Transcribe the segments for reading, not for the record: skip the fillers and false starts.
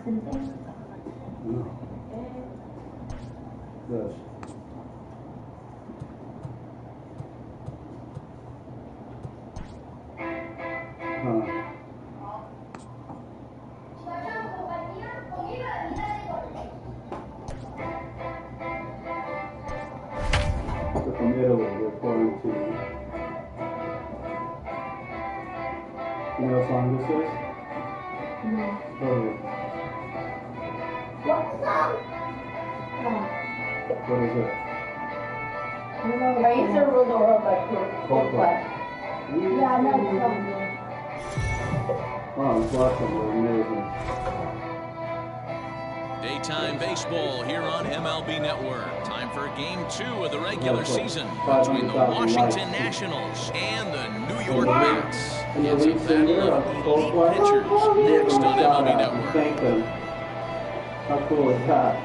No. This. You know what song this is? No. What song? What is it? I don't know. Raise the Rudolph by Coldplay. Yeah, I know the song. Wow, this last one was amazing. Daytime baseball here on MLB Network. Time for Game 2 of the regular season between the Washington Nationals and the New York Mets. It's a battle of elite pitchers next on MLB Network. Thank them. How cool is that?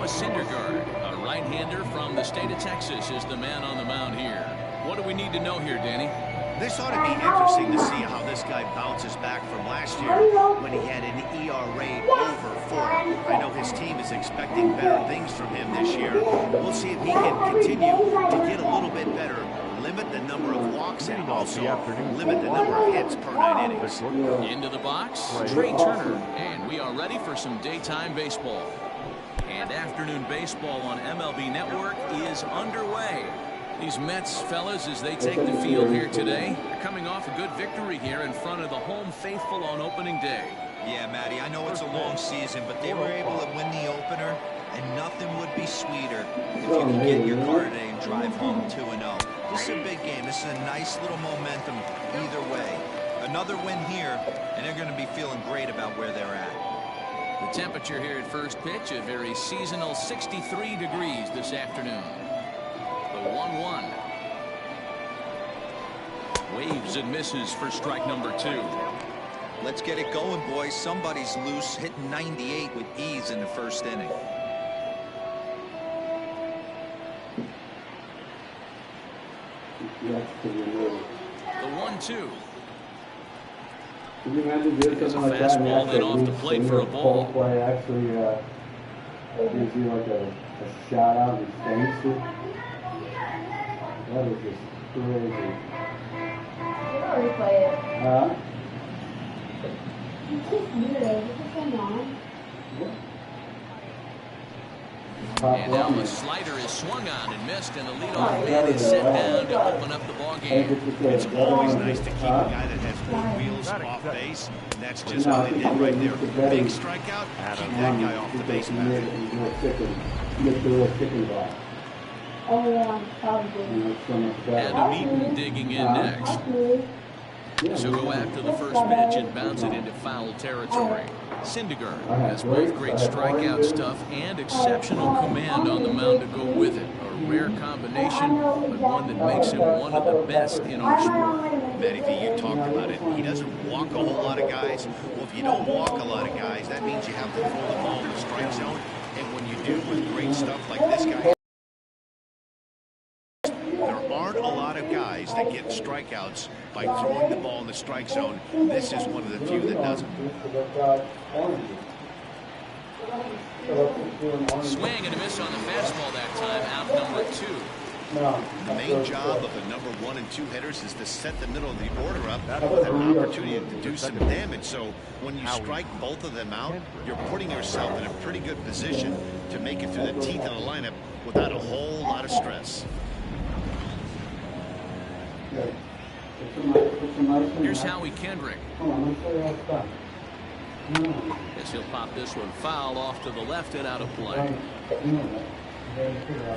Syndrgaard, a right-hander from the state of Texas, is the man on the mound here. What do we need to know here, Danny? This ought to be interesting to see how this guy bounces back from last year when he had an ERA over 4. I know his team is expecting better things from him this year. We'll see if he can continue to get a little bit better, limit the number of walks, and also limit the number of hits per 9 innings. Into the box, Trey Turner, and we are ready for some daytime baseball. And afternoon baseball on MLB Network is underway. These Mets fellas, as they take the field here today, are coming off a good victory here in front of the home faithful on opening day. Yeah, Matty, I know it's a long season, but they were able to win the opener, and nothing would be sweeter if you could get in your car today and drive home 2-0. This is a big game. This is a nice little momentum either way. Another win here, and they're going to be feeling great about where they're at. The temperature here at first pitch, a very seasonal 63 degrees this afternoon. The 1-1. Waves and misses for strike number 2. Let's get it going, boys. Somebody's loose, hitting 98 with ease in the first inning. The 1-2. Can you imagine doing something like that and fastball then off the plate for a ball. Play actually gives you like a shot out and stinks it. That is just crazy. You already play it. Huh? You keep muted. Is this on? And now the slider is swung on and missed, and the leadoff man is set down to open up the ball game. It's always nice to keep a guy that has both wheels off base, and that's just what they did right there. Big strikeout, keep that guy off the base path. Oh, yeah, probably. Adam Eaton digging in next. So go after the first pitch and bounce it into foul territory. Syndrgaard has both great strikeout stuff and exceptional command on the mound to go with it. A rare combination, but one that makes him one of the best in our sport. Matty V, you talked about it. He doesn't walk a whole lot of guys. Well, if you don't walk a lot of guys, that means you have to throw the ball in the strike zone. And when you do with great stuff like this guy, there aren't a lot of guys that get strikeouts by throwing the ball in the strike zone. This is one of the few that doesn't. Swing and a miss on the fastball that time, out number 2. The main job of the number 1 and 2 hitters is to set the middle of the order up with an opportunity to do some damage. So when you strike both of them out, you're putting yourself in a pretty good position to make it through the teeth of the lineup without a whole lot of stress. Here's Howie Kendrick. Guess he'll pop this one foul off to the left and out of play.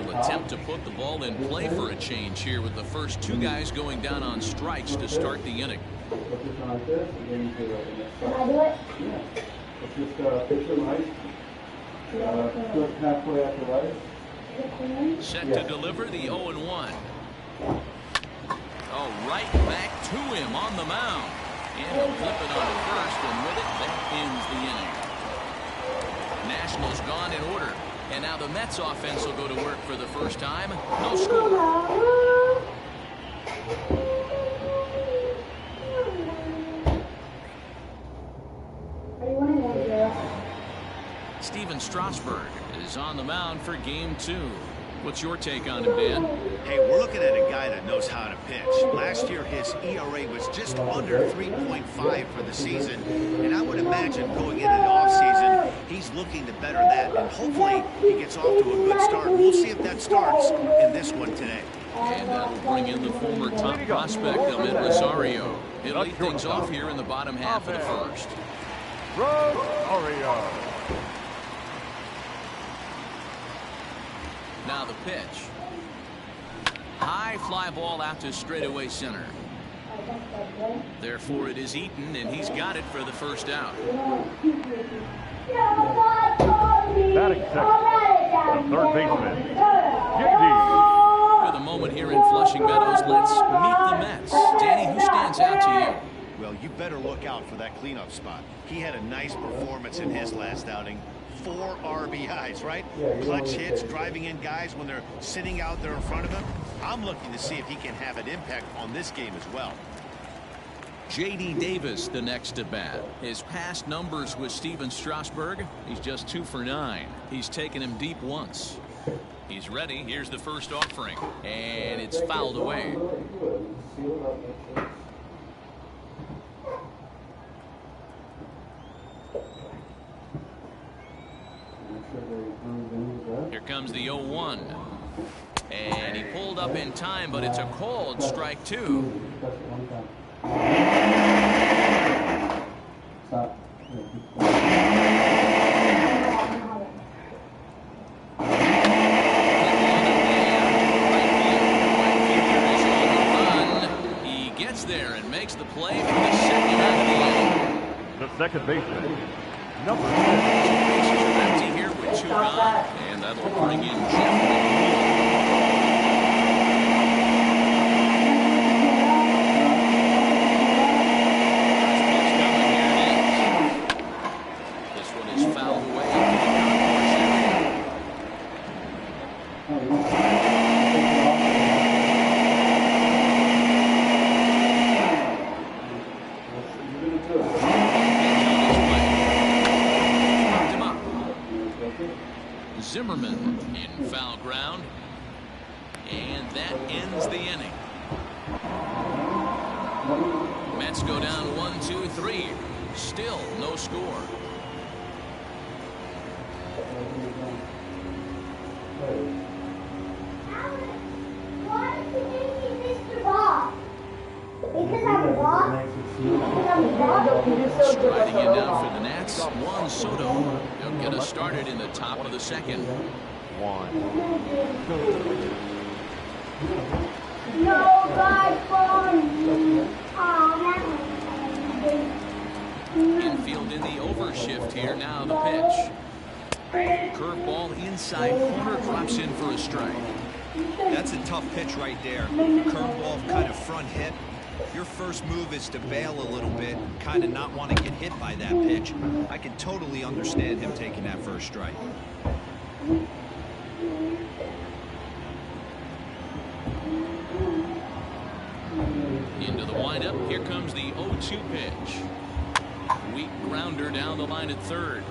Will attempt to put the ball in play for a change here with the first 2 guys going down on strikes to start the inning. Can I do it? Set to deliver the 0-1. Oh, right back to him on the mound. And he'll flip it on to first, and with it, that ends the inning. Nationals gone in order. And now the Mets offense will go to work for the first time. No score. Strasburg is on the mound for game 2. What's your take on him, Dan? Hey, we're looking at a guy that knows how to pitch. Last year, his ERA was just under 3.5 for the season. And I would imagine going into the offseason, he's looking to better that. And hopefully, he gets off to a good start. We'll see if that starts in this one today. And that'll bring in the former top prospect, Ahmed Rosario. He'll lead things off here in the bottom half of the first. Rosario. Now the pitch. High fly ball out to straightaway center. Therefore, it is Eaton, and he's got it for the first out. Batting second, the third baseman, JD. With a moment here in Flushing Meadows, let's meet the Mets. Danny, who stands out to you? Well, you better look out for that cleanup spot. He had a nice performance in his last outing. 4 RBIs, right? Clutch hits, driving in guys when they're sitting out there in front of him. I'm looking to see if he can have an impact on this game as well. J.D. Davis, the next at bat. His past numbers with Steven Strasburg, he's just 2 for 9. He's taken him deep once. He's ready. Here's the first offering, and it's fouled away. Here comes the 0-1. And he pulled up in time, but it's a called strike 2. He gets there and makes the play for the second out of the inning. The second baseman, number 6. Bases are empty here with 2 gone, and that'll bring in Jeff. Zimmerman in foul ground, and that ends the inning. Mets go down 1-2-3. Still no score. Striding in now for the Nats, Juan Soto. He'll get us started in the top of the second. 1. No, guys, Infield in the overshift here. Now the pitch. Curveball inside corner, drops in for a strike. That's a tough pitch right there. Curveball kind of front hit. Your first move is to bail a little bit, kind of not want to get hit by that pitch. I can totally understand him taking that first strike. Into the windup. Here comes the 0-2 pitch. Weak grounder down the line at third,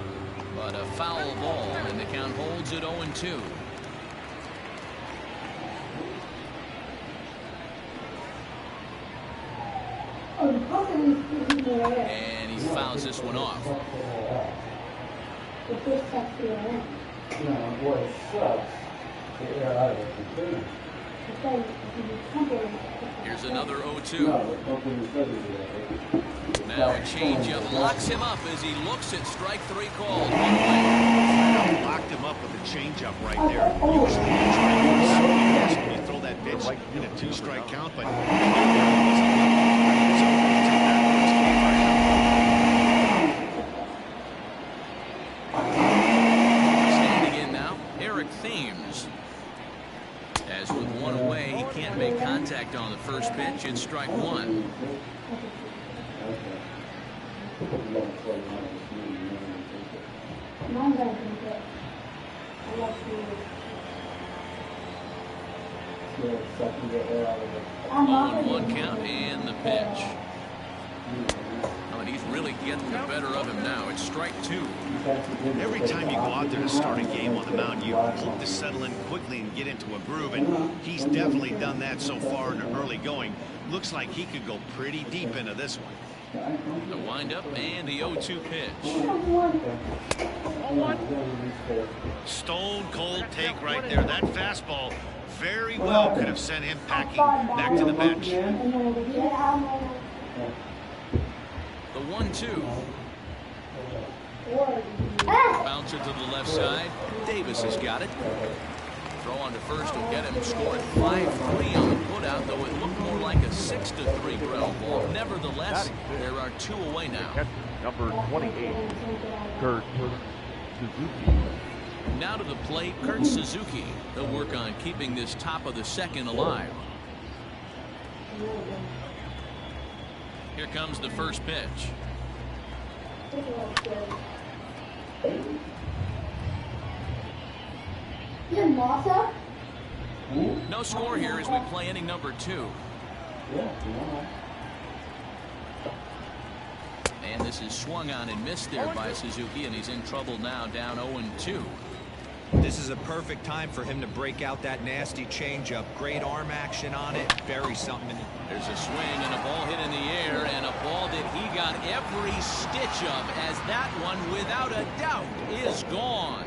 but a foul ball, and the count holds at 0-2. And he fouls this one off. Here's another 0-2. Now a changeup locks him up as he looks at strike 3 called. Locked him up with a changeup right there. Usually you try to do something else when you throw that pitch in a 2-strike count, but standing in now, Eric Thames. As with one away, he can't make contact on the first pitch. It's strike 1. On 1 count and the pitch. Now a but he's really getting the better of him now. It's strike 2. Every time you go out there to start a game on the mound, you hope to settle in quickly and get into a groove, and he's definitely done that so far in the early going. Looks like he could go pretty deep into this one. The windup and the 0-2 pitch. Stone cold take right there. That fastball very well could have sent him packing back to the bench. The 1-2. Bouncer to the left side. Davis has got it. Throw on to first will get him scored 5-3 on the putout, though it looked more like a 6-3 ground ball. Nevertheless, there are 2 away now. Number 28, Kurt Suzuki. Now to the plate, Kurt Suzuki. He'll work on keeping this top of the second alive. Here comes the first pitch. No score here as we play inning number 2. And this is swung on and missed there by Suzuki, and he's in trouble now, down 0-2. This is a perfect time for him to break out that nasty changeup. Great arm action on it. Very something. There's a swing and a ball hit in the air, and a ball that he got every stitch of, as that one, without a doubt, is gone.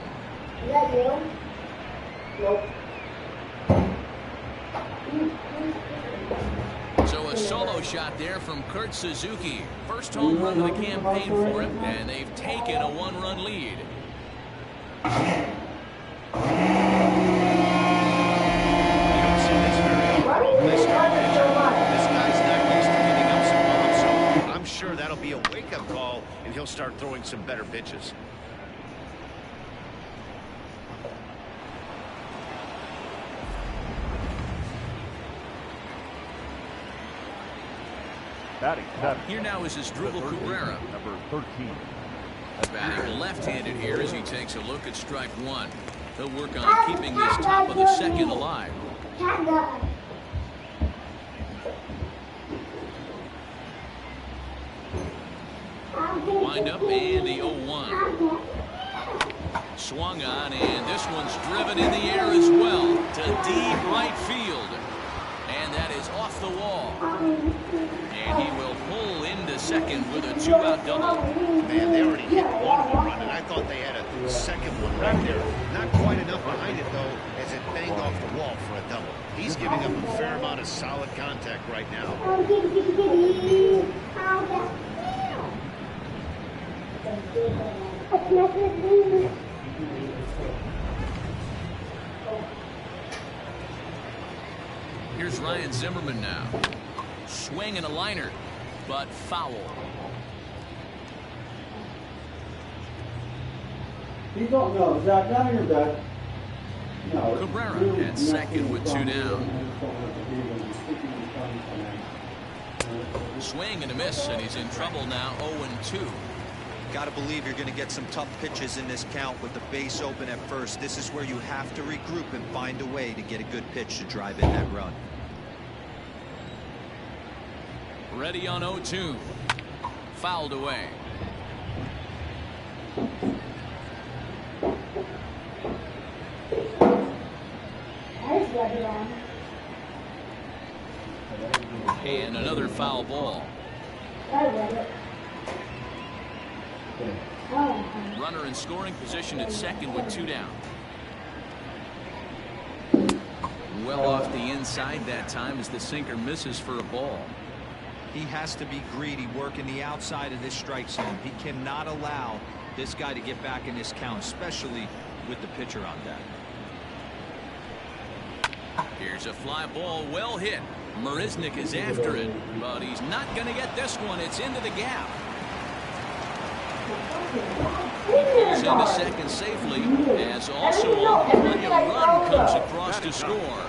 So a solo shot there from Kurt Suzuki. First home run of the campaign for him, and they've taken a 1-run lead. You don't see this very often. This guy's not used to giving up some bombs, so I'm sure that'll be a wake-up call, and he'll start throwing some better pitches. Batting 7. Here now is Strasburg Cabrera. Number 13. Batting left-handed here as he takes a look at strike 1. He'll work on keeping this top of the second alive. Wind up and the 0-1. Swung on, and this one's driven in the air as well to deep right field. And that is off the wall. And he will pull into second with a 2-out double. Man, they already hit 1 home run, and I thought they had a second one right there. Not quite enough behind it, though, as it banged off the wall for a double. He's giving up a fair amount of solid contact right now. Here's Ryan Zimmerman now. Swing and a liner, but foul. You don't know, Zach, down in your bed. No, Cabrera at second with 2 down. Swing and a miss, and he's in trouble now, 0-2. Got to believe you're going to get some tough pitches in this count with the base open at first. This is where you have to regroup and find a way to get a good pitch to drive in that run. Ready on 0-2. Fouled away. And another foul ball. Runner in scoring position at second with 2 down. Well off the inside that time as the sinker misses for a ball. He has to be greedy, working the outside of this strike zone. He cannot allow this guy to get back in this count, especially with the pitcher on deck. Here's a fly ball, well hit. Marisnik is after it, but he's not going to get this one. It's into the gap. He goes into second safely, as also on the play a run comes across to score.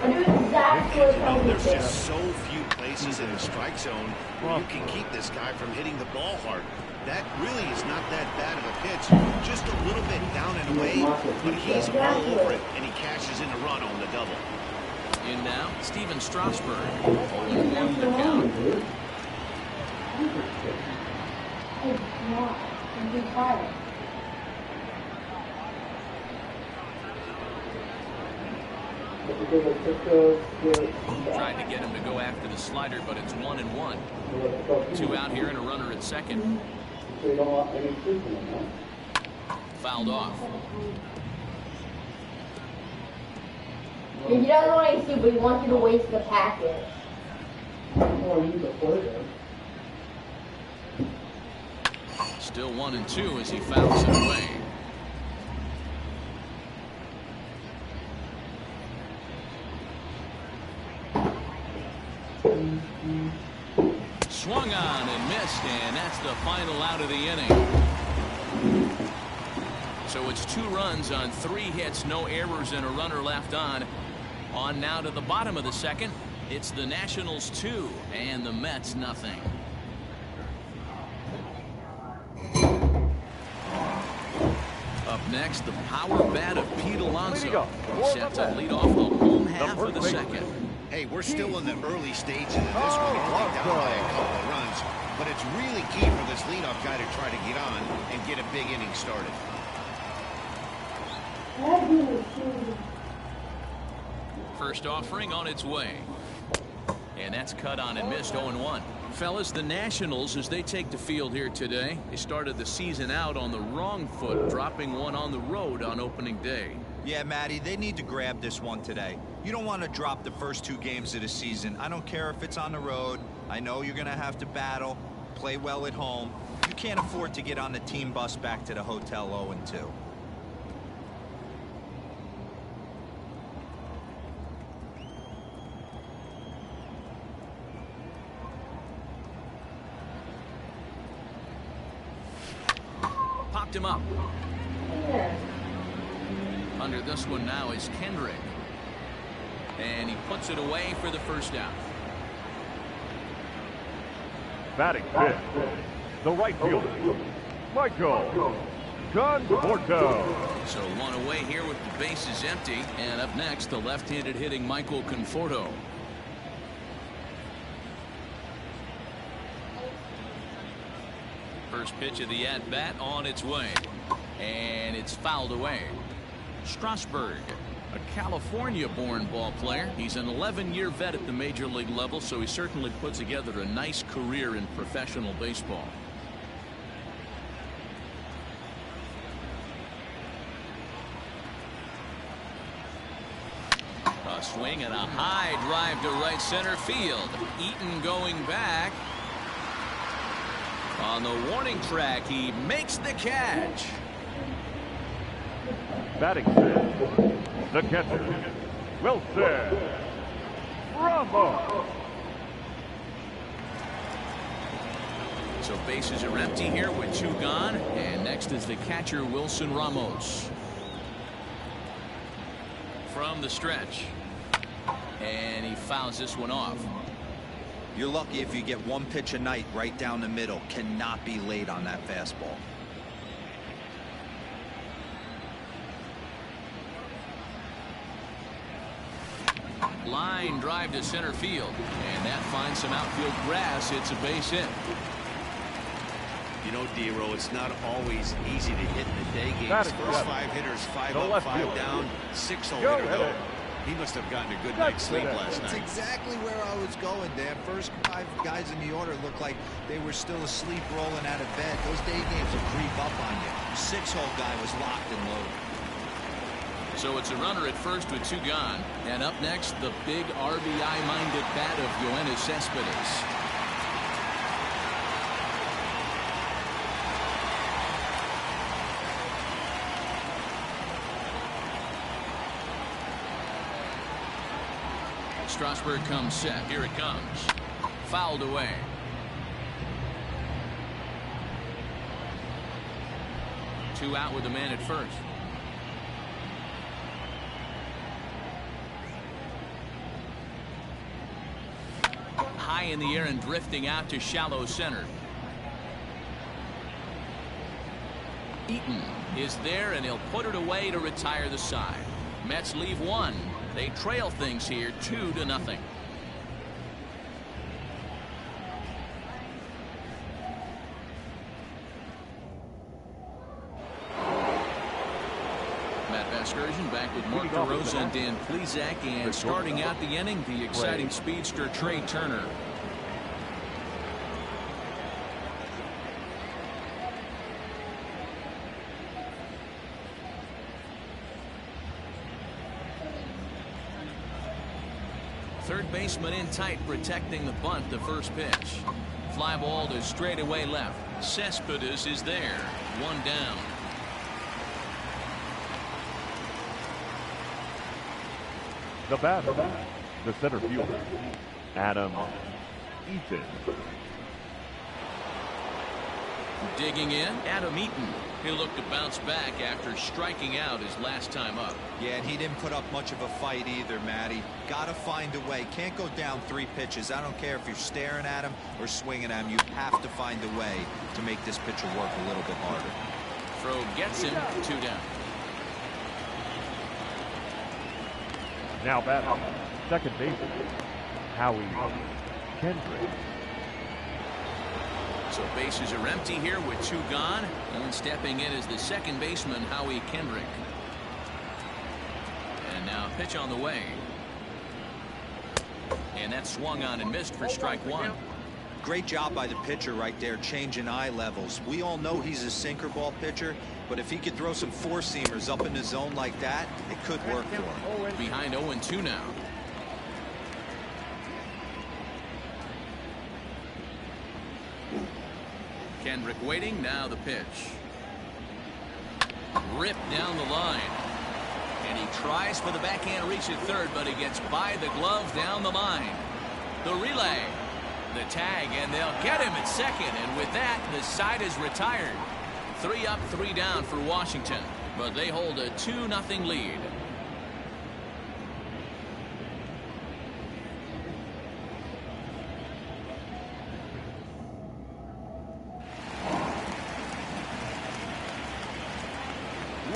There's just so few places in the strike zone where you can keep this guy from hitting the ball hard. That really is not that bad of a pitch. Just a little bit down and away, but he's all over it, and he cashes in a run on the double. In now, Steven Strasburg. 0-1 the count. Tried to get him to go after the slider, but it's 1-1. 2 out here and a runner at second. Fouled off. He doesn't want to see, but he wants you to waste the package. Still 1-2 as he fouls it away. Swung on and missed, and that's the final out of the inning. So it's 2 runs on 3 hits, no errors, and a runner left on. On now to the bottom of the second. It's the Nationals 2 and the Mets nothing. Up next, the power bat of Pete Alonso. Set to lead off the home half of the second. Hey, we're still in the early stages of this one, only down by a couple of runs. But it's really key for this leadoff guy to try to get on and get a big inning started. First offering on its way. And that's cut on and missed. 0-1. Fellas, the Nationals, as they take the field here today, they started the season out on the wrong foot, dropping one on the road on opening day. Yeah, Matty, they need to grab this one today. You don't want to drop the first 2 games of the season. I don't care if it's on the road. I know you're going to have to battle, play well at home. You can't afford to get on the team bus back to the hotel 0-2. Popped him up. Under this one now is Kendrick. And he puts it away for the first out. Batting fifth, the right fielder, Michael Conforto. So 1 away here with the bases empty. And up next, the left-handed hitting Michael Conforto. First pitch of the at-bat on its way. And it's fouled away. Strasburg, a California-born ball player. He's an 11-year vet at the major league level, so he certainly put together a nice career in professional baseball. A swing and a high drive to right center field. Eaton going back. On the warning track, he makes the catch. Batting fifth, the catcher, Wilson Ramos. So bases are empty here with 2 gone. And next is the catcher, Wilson Ramos. From the stretch. And he fouls this one off. You're lucky if you get 1 pitch a night right down the middle. Cannot be late on that fastball. Line drive to center field. And that finds some outfield grass. It's a base hit. You know, D-Row, it's not always easy to hit in the day games. First 5 hitters, 5 up, 5 down, 6-0 hitter though. He must have gotten a good night's sleep last night. That's exactly where I was going, Dan. First 5 guys in the order looked like they were still asleep rolling out of bed. Those day games will creep up on you. 6-hole guy was locked and loaded. So it's a runner at first with 2 gone. And up next, the big RBI-minded bat of Yoenis Cespedes. Strasburg comes set. Here it comes. Fouled away. Two out with the man at first. High in the air and drifting out to shallow center. Eaton is there, and he'll put it away to retire the side. Mets leave 1. They trail things here 2-0. Matt excursion back with Mark DeRosa and Dan Plesac, and starting out the inning, the exciting speedster Trey Turner. Third baseman in tight, protecting the bunt. The first pitch. Fly ball to straightaway left. Cespedes is there. One down. The batter, the center fielder, Adam Eaton. Digging in, Adam Eaton. He'll look to bounce back after striking out his last time up. Yeah, and he didn't put up much of a fight either, Matty. Gotta find a way. Can't go down 3 pitches. I don't care if you're staring at him or swinging at him. You have to find a way to make this pitcher work a little bit harder. Throw gets him. 2 down. Now batting, second baseman, Howie Kendrick. So bases are empty here with 2 gone, and stepping in is the second baseman Howie Kendrick. And now pitch on the way, and that swung on and missed for strike 1. Great job by the pitcher right there, changing eye levels. We all know he's a sinker ball pitcher, but if he could throw some 4-seamers up in the zone like that, it could work for him. Behind 0-2 now. Kendrick waiting. Now the pitch. Ripped down the line. And he tries for the backhand reach at third, but he gets by the glove down the line. The relay. The tag, and they'll get him at second. And with that, the side is retired. 3 up, 3 down for Washington. But they hold a 2-0 lead.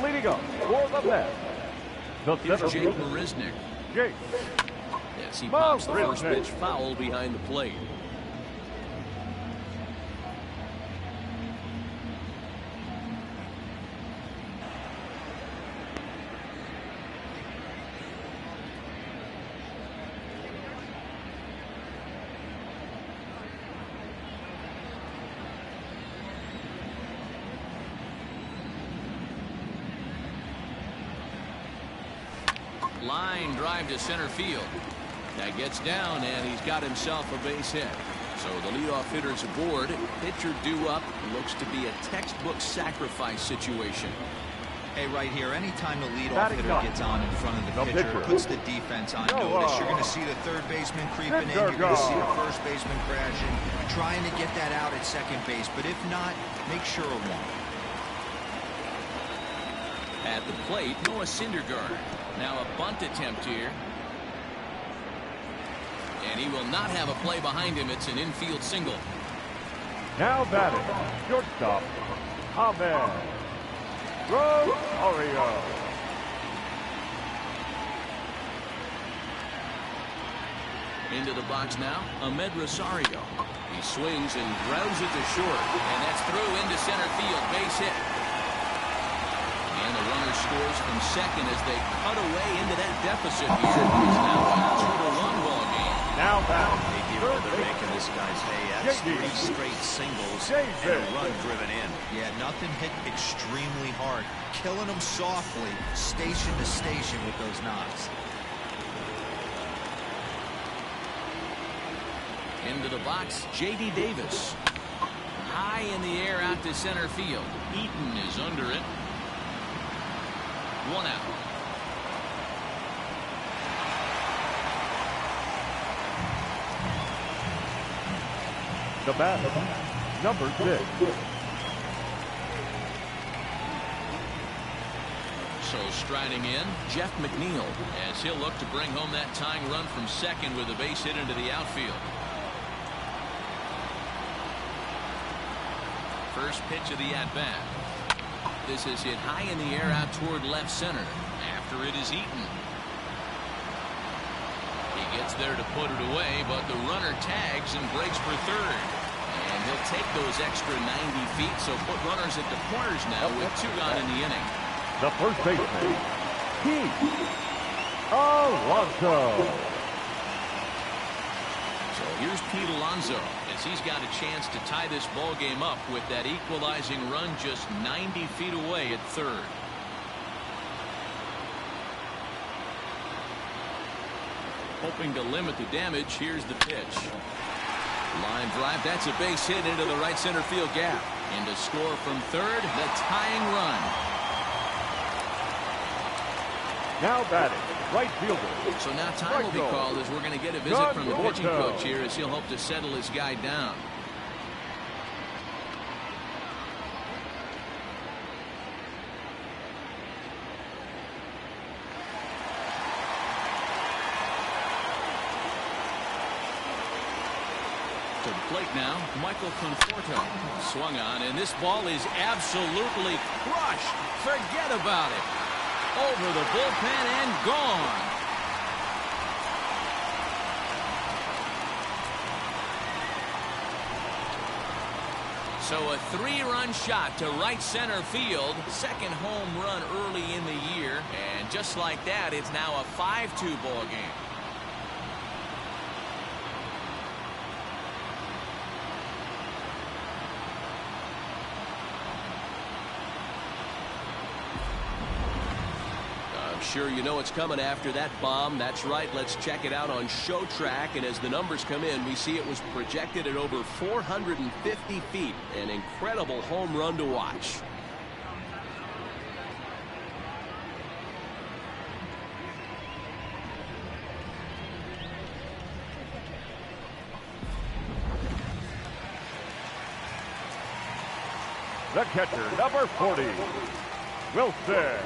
Leading up for the Mets, the Here's center Jake fielder, Marisnick. Jake. Yes, he pops the first pitch foul behind the plate. Line drive to center field. That gets down, and he's got himself a base hit. So the leadoff hitter's aboard. Pitcher due up. Looks to be a textbook sacrifice situation. Hey, right here, anytime the leadoff hitter gets on in front of the pitcher, it puts the defense on notice. You're going to see the third baseman creeping in. You're going to see the first baseman crashing, trying to get that out at second base. But if not, make sure of one. At the plate, Noah Syndrgaard. Now a bunt attempt here. And he will not have a play behind him. It's an infield single. Now batting, shortstop, Ahmed Rosario. Into the box now, Ahmed Rosario. He swings and grounds it to short. And that's through into center field. Base hit. And the runner scores from second as they cut away into that deficit here. It's now a 2-1 ball game. Now back. Hey, here they're making this guy's hay. That's 3 straight singles and a run driven in. Yeah, nothing hit extremely hard. Killing them softly, station to station with those knocks. Into the box, J.D. Davis. High in the air out to center field. Eaton is under it. 1 out. The batter, number 6. So striding in, Jeff McNeil, as he'll look to bring home that tying run from second with a base hit into the outfield. First pitch of the at-bat. This is hit high in the air out toward left center. After it is Eaton. He gets there to put it away, but the runner tags and breaks for third. And he'll take those extra 90 feet, so put runners at the corners now with 2 gone in the inning. The first baseman, Alonso. So here's Pete Alonso as he's got a chance to tie this ball game up with that equalizing run just 90 feet away at third. Hoping to limit the damage. Here's the pitch. Line drive. That's a base hit into the right center field gap. And to score from third, the tying run. Now batting, right fielder. So now time will be called as we're going to get a visit from the pitching coach here as he'll hope to settle his guy down. To the plate now, Michael Conforto swung on, and this ball is absolutely crushed. Forget about it. Over the bullpen and gone. So a 3-run shot to right center field. Second home run early in the year. And just like that, it's now a 5-2 ball game. Sure, you know it's coming after that bomb. That's right. Let's check it out on Show Track. And as the numbers come in, we see it was projected at over 450 feet. An incredible home run to watch. The catcher, number 40, Wilson.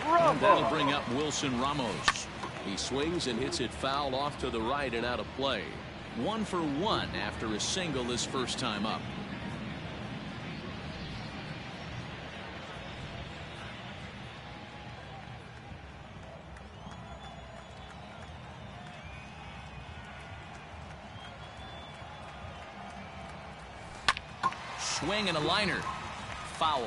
And that'll bring up Wilson Ramos. He swings and hits it foul off to the right and out of play. 1 for 1 after a single his first time up. Swing and a liner. Foul.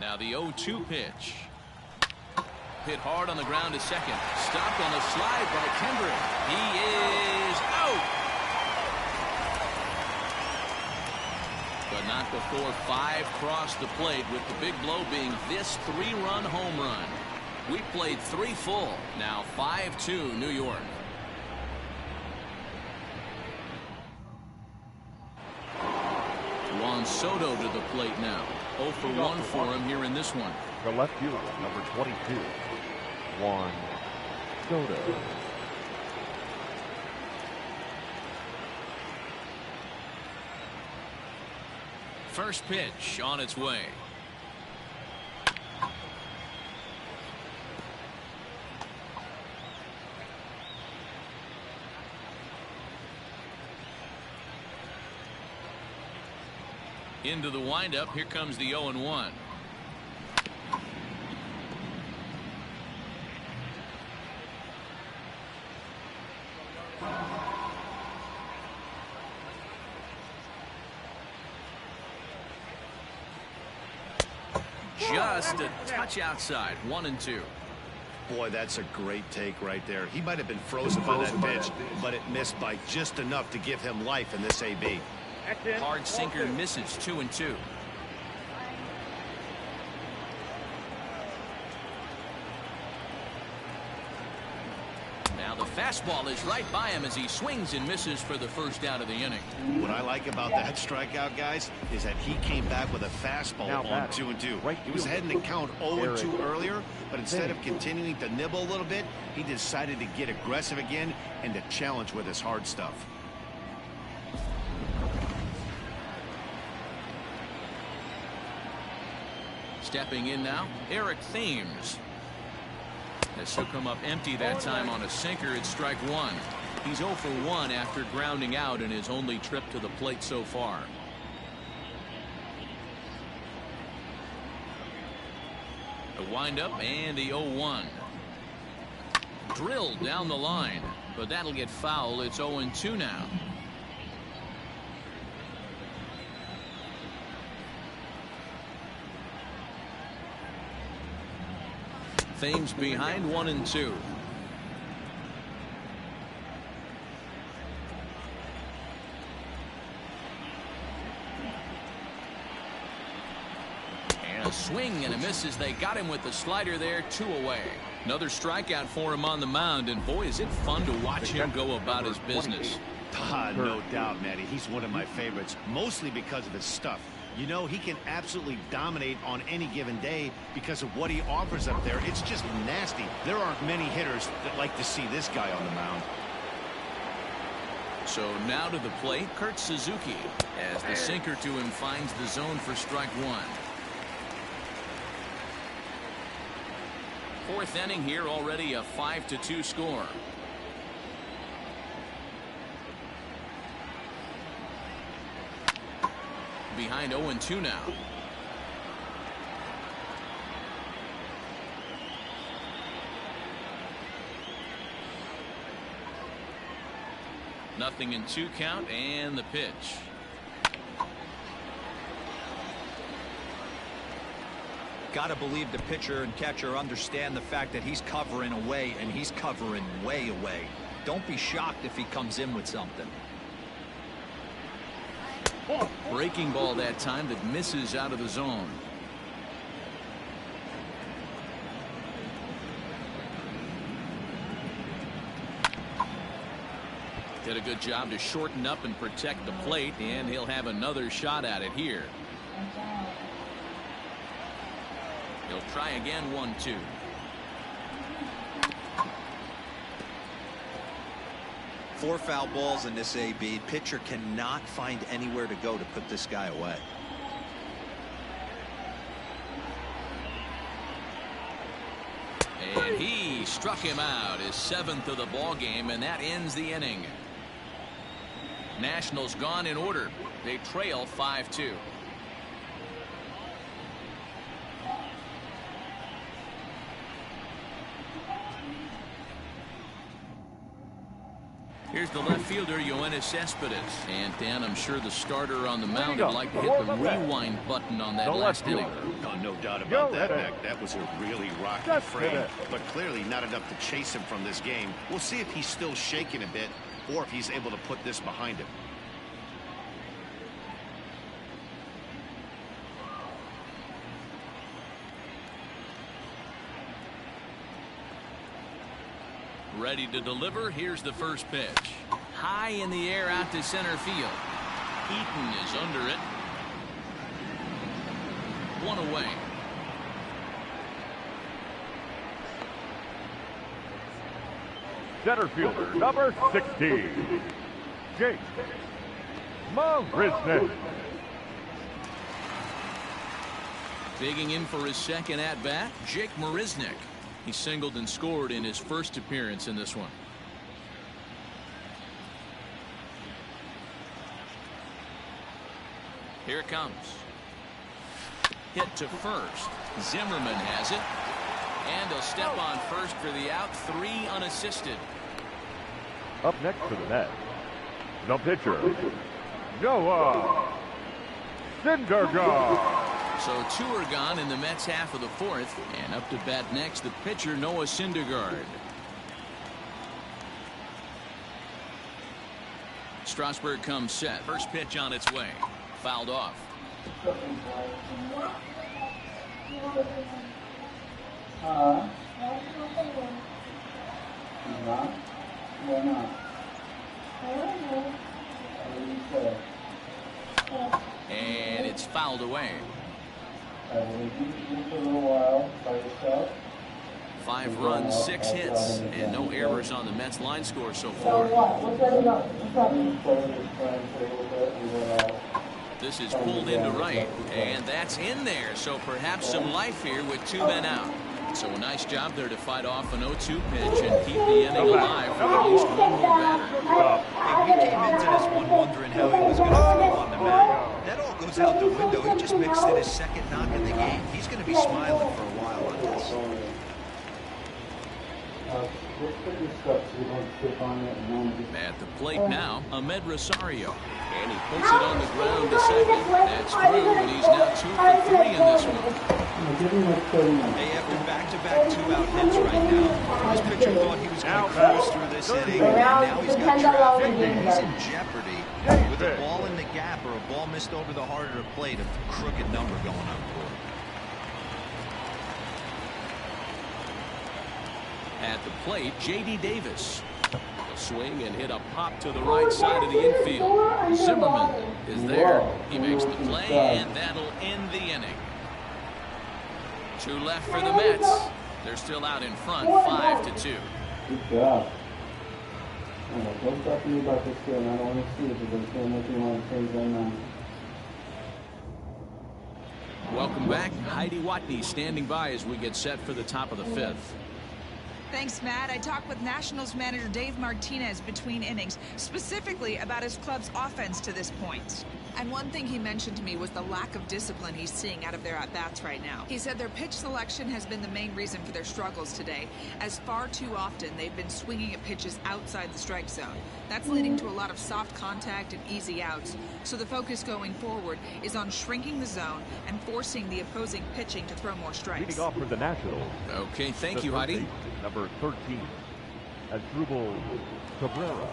Now the 0-2 pitch. Hit hard on the ground to second. Stopped on a slide by Kendrick. He is out. But not before 5 crossed the plate, with the big blow being this 3-run home run. We played 3 full. Now 5-2 New York. Juan Soto to the plate now. 0 for 1 for him here in this one. The left fielder, number 22, Juan Soto. First pitch on its way. Into the windup. Here comes the 0-1. Just a touch outside. 1-2. Boy, that's a great take right there. He might have been frozen by that pitch, but it missed by just enough to give him life in this AB. Hard sinker misses. 2-2. Now the fastball is right by him as he swings and misses for the first out of the inning. What I like about that strikeout, guys, is that he came back with a fastball on 2-2. He was heading to count 0-2 earlier, but instead of continuing to nibble a little bit, he decided to get aggressive again and to challenge with his hard stuff. Stepping in now, Eric Thames. As he'll come up empty that time on a sinker at strike 1. He's 0 for 1 after grounding out in his only trip to the plate so far. The windup and the 0-1. Drilled down the line, but that'll get foul. It's 0-2 now. Thames behind 1-2. And a swing and a miss as they got him with the slider there. 2 away. Another strikeout for him on the mound, and boy, is it fun to watch him go about his business. No doubt, Matty. He's one of my favorites, mostly because of his stuff. You know, he can absolutely dominate on any given day because of what he offers up there. It's just nasty. There aren't many hitters that like to see this guy on the mound. So now to the plate, Kurt Suzuki, as the sinker to him finds the zone for strike 1. 4th inning here, already a 5-2 score. Behind 0-2 now. Nothing in 2 count, and the pitch. Gotta believe the pitcher and catcher understand the fact that he's covering away, and he's covering way away. Don't be shocked if he comes in with something. Breaking ball that time that misses out of the zone. Did a good job to shorten up and protect the plate, and he'll have another shot at it here. He'll try again. 1-2. Four foul balls in this AB. Pitcher cannot find anywhere to go to put this guy away. And he struck him out, his 7th of the ball game, and that ends the inning. Nationals gone in order. They trail 5-2. Here's the left fielder, Yoenis Cespedes. And Dan, I'm sure the starter on the mound would like to hit the rewind button on that last inning. Oh, no doubt about that, Mac. That was a really rocky frame, but clearly not enough to chase him from this game. We'll see if he's still shaking a bit or if he's able to put this behind him. Ready to deliver. Here's the first pitch. High in the air out to center field. Eaton is under it. 1 away. Center fielder, number 16, Jake Marisnick. Digging in for his second at-bat, Jake Marisnick. He singled and scored in his first appearance in this one. Here it comes. Hit to first. Zimmerman has it. And he'll step on first for the out. 3 unassisted. Up next for the Mets, the pitcher, Noah Syndrgaard. So 2 are gone in the Mets half of the 4th, and up to bat next the pitcher Noah Syndrgaard. Strasburg comes set. First pitch on its way. Fouled off. And it's fouled away. 5 runs, 6 hits, and no errors on the Mets line score so far. This is pulled into right, and that's in there, so perhaps some life here with 2 men out. So a nice job there to fight off an 0-2 pitch and keep the inning alive for at least 1 more batter. Hey, we came into this one wondering how he was going to throw on the mound. That all goes out the window. He just mixed in his second knock in the game. He's going to be smiling for a while on this. At the plate now, Ahmed Rosario. And he puts it on the ground to second. That's through, and he's now 2 for 3 in this one. Hey, after back-to-back two-out hits right now, this pitcher thought he was going to cruise through this inning, and now he's got traffic, and he's in jeopardy with a ball in the gap or a ball missed over the heart of the plate, a crooked number going up for him. At the plate, J.D. Davis. A swing and hit a pop to the right side of the infield. Zimmerman is there. He makes the play, and that'll end the inning. 2 left for the Mets. They're still out in front, 5-2. Good job. Don't talk to me about this game. I don't want to see it because I'm still making a lot of things right now. Welcome back. Heidi Watney standing by as we get set for the top of the 5th. Thanks, Matt. I talked with Nationals manager Dave Martinez between innings, specifically about his club's offense to this point. And one thing he mentioned to me was the lack of discipline he's seeing out of their at-bats right now. He said their pitch selection has been the main reason for their struggles today, as far too often they've been swinging at pitches outside the strike zone. That's leading to a lot of soft contact and easy outs. So the focus going forward is on shrinking the zone and forcing the opposing pitching to throw more strikes. Leading off for the Nationals. Okay, thank you, Heidi. Number 13, Strasburg Cabrera.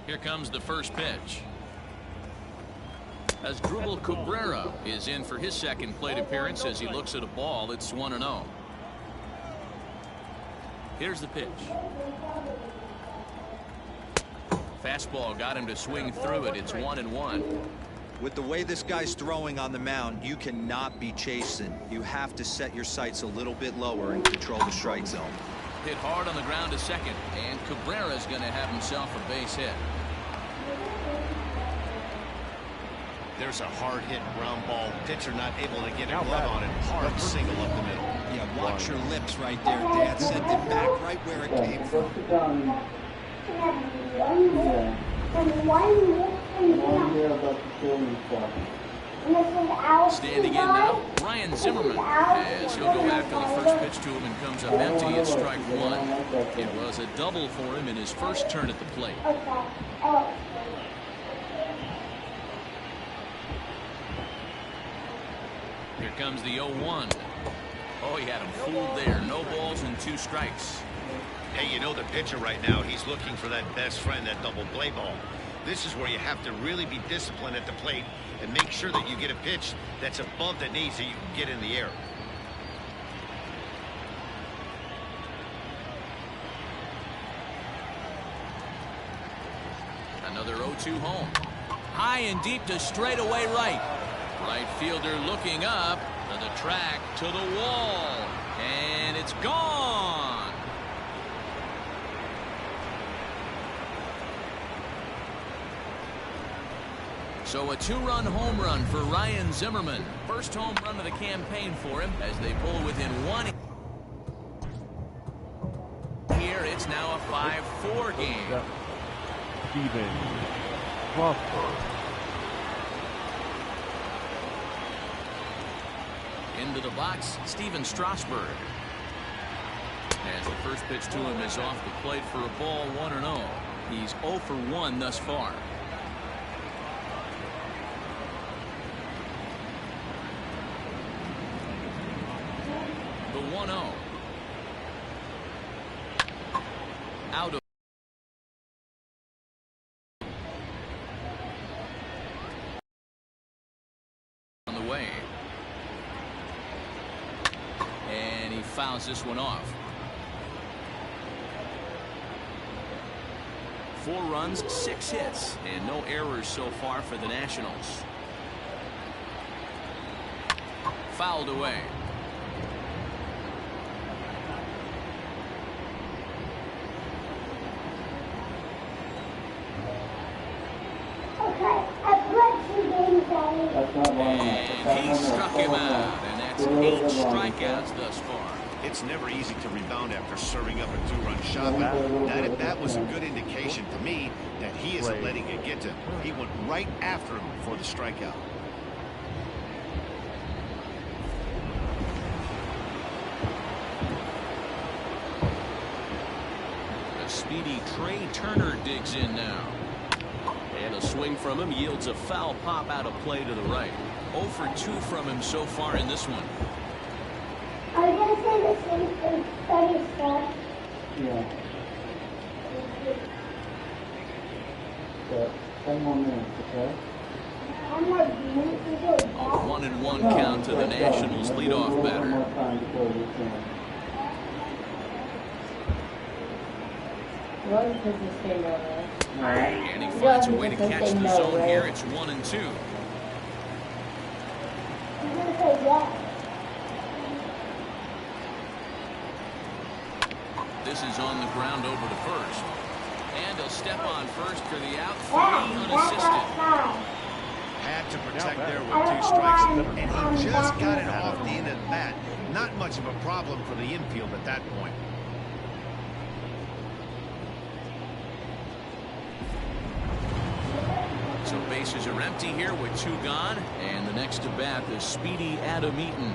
Here comes the first pitch. Strasburg Cabrera is in for his second plate appearance as he looks at a ball that's 1-0. Here's the pitch. Fastball got him to swing through it. It's 1-1. With the way this guy's throwing on the mound, you cannot be chasing. You have to set your sights a little bit lower and control the strike zone. Hit hard on the ground to second, and Cabrera's going to have himself a base hit. There's a hard hit ground ball. Pitcher not able to get a glove on it. Hard single up the middle. Yeah, watch your lips right there, Dad. Sent it back right where it came from. Standing in now, Ryan Zimmerman, as he'll go after the first pitch to him and comes up empty at strike 1. It was a double for him in his first turn at the plate. Here comes the 0-1. Oh, he had him fooled there. No balls and 2 strikes. Hey, you know the pitcher right now, he's looking for that best friend, that double play ball. This is where you have to really be disciplined at the plate and make sure that you get a pitch that's above the knee so you can get in the air. Another 0-2 home. High and deep to straightaway right. Right fielder looking up to the track, to the wall, and it's gone. So a 2-run home run for Ryan Zimmerman. First home run of the campaign for him as they pull within 1. Here it's now a 5-4 game. Strasburg. Into the box, Steven Strasburg. As the first pitch to him is off the plate for a ball, 1-0. He's 0 for 1 thus far. The 1-0. Out of on the way. And he fouls this one off. 4 runs, 6 hits, and no errors so far for the Nationals. Fouled away. And he struck him out, and that's 8 strikeouts thus far. It's never easy to rebound after serving up a 2-run shot. That was a good indication to me that he isn't letting it get to him. He went right after him for the strikeout. Trey Turner digs in now. And a swing from him yields a foul pop out of play to the right. 0 for 2 from him so far in this one. I was going to say the same thing, study stuff. Yeah. So, 10 more minutes, okay? I'm like, A 1-1 count to the Nationals leadoff batter. More time before we can. Run because you say no, right? And he finds a way to catch the zone here. It's 1-2. I'm going to say yes. This is on the ground over to first. And he'll step on first for the out. 3 unassisted. Had to protect there with 2 strikes, and he just got it off the end of the bat. Not much of a problem for the infield at that point. So bases are empty here with 2 gone. And the next to bat is speedy Adam Eaton.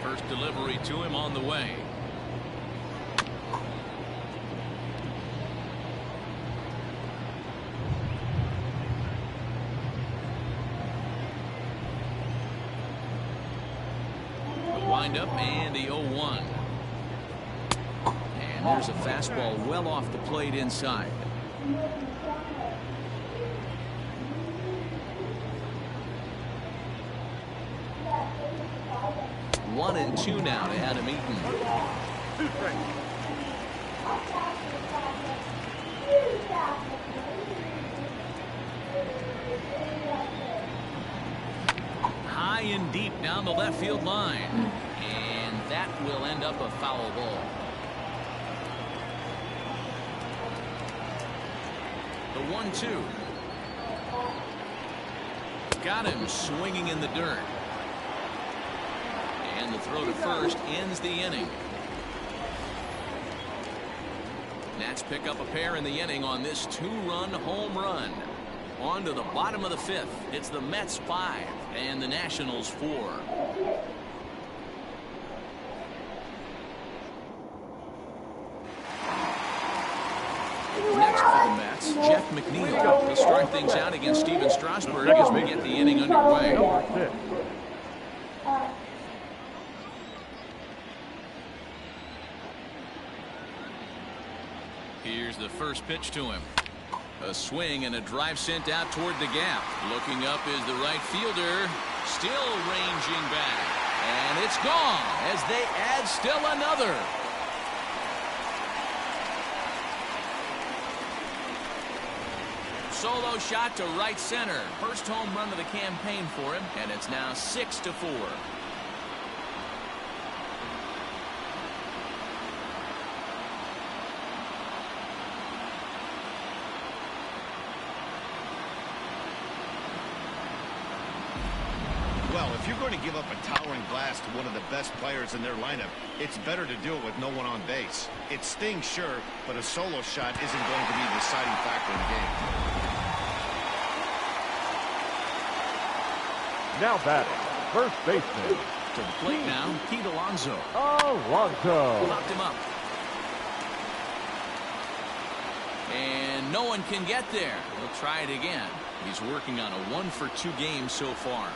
First delivery to him on the way. The windup and the 0-1. And there's a fastball well off the plate inside. 1-2 now to Adam Eaton. High and deep down the left field line. And that will end up a foul ball. The 1-2. Got him swinging in the dirt. And the throw to first ends the inning. Nats pick up a pair in the inning on this 2-run home run. On to the bottom of the 5th. It's the Mets 5 and the Nationals 4. Next for the Mets, Jeff McNeil will start things out against Steven Strasburg as we get the inning underway. Here's the first pitch to him. A swing and a drive sent out toward the gap. Looking up is the right fielder. Still ranging back. And it's gone as they add still another. Solo shot to right center. First home run of the campaign for him. And it's now 6-4. Well, if you're going to give up a towering blast to one of the best players in their lineup, it's better to do it with no one on base. It stings, sure, but a solo shot isn't going to be the deciding factor in the game. Now batting, first baseman. To the plate now, Pete Alonso. Alonso. Popped him up. And no one can get there. He'll try it again. He's working on a 1-for-2 game so far.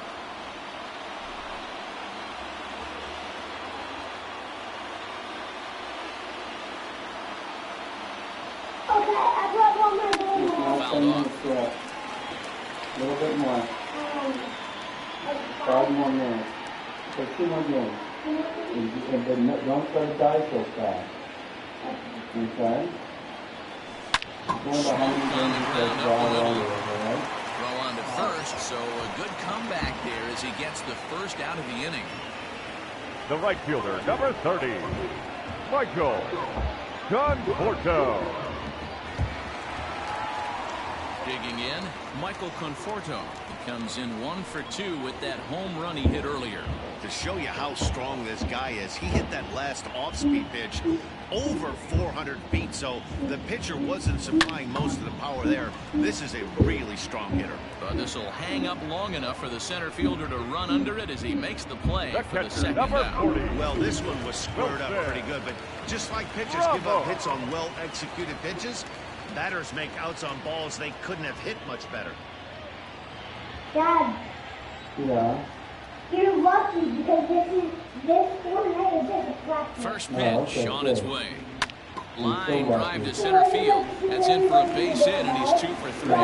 Okay, I brought one more Now Fouled 10 off. minutes left. A little bit more. 5 more minutes. So 2 more games. And then don't try to die so fast. Okay? Remember how many games you said draw on it, alright? Throw on to first, so a good comeback there as he gets the first out of the inning. The right fielder, number 30, Michael Conforto. Digging in, Michael Conforto. He comes in 1-for-2 with that home run he hit earlier. To show you how strong this guy is, he hit that last off-speed pitch over 400 feet, so the pitcher wasn't supplying most of the power there. This is a really strong hitter. But this will hang up long enough for the center fielder to run under it as he makes the play for the second out. Well, this one was squared up pretty good, but just like pitchers give up hits on well-executed pitches, batters make outs on balls they couldn't have hit much better. Dad. Yeah. You're lucky because this tornado is just a flat. First pitch on its way. Line drive to center field. That's in for a base hit, and he's 2 for 3.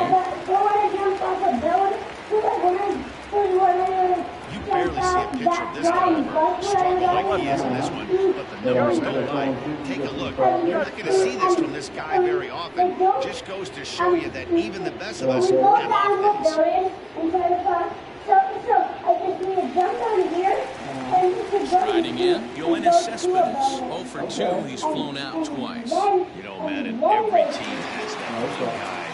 You barely see a pitcher of this caliber struggle like he is in this one, but the numbers don't lie. Take a look. You're not going to see this from this guy very often. Just goes to show you that even the best of us have off days. Striding in, Yoenis Cespedes. 0 for 2. He's flown out twice. You know, Madden, every team has that one guy,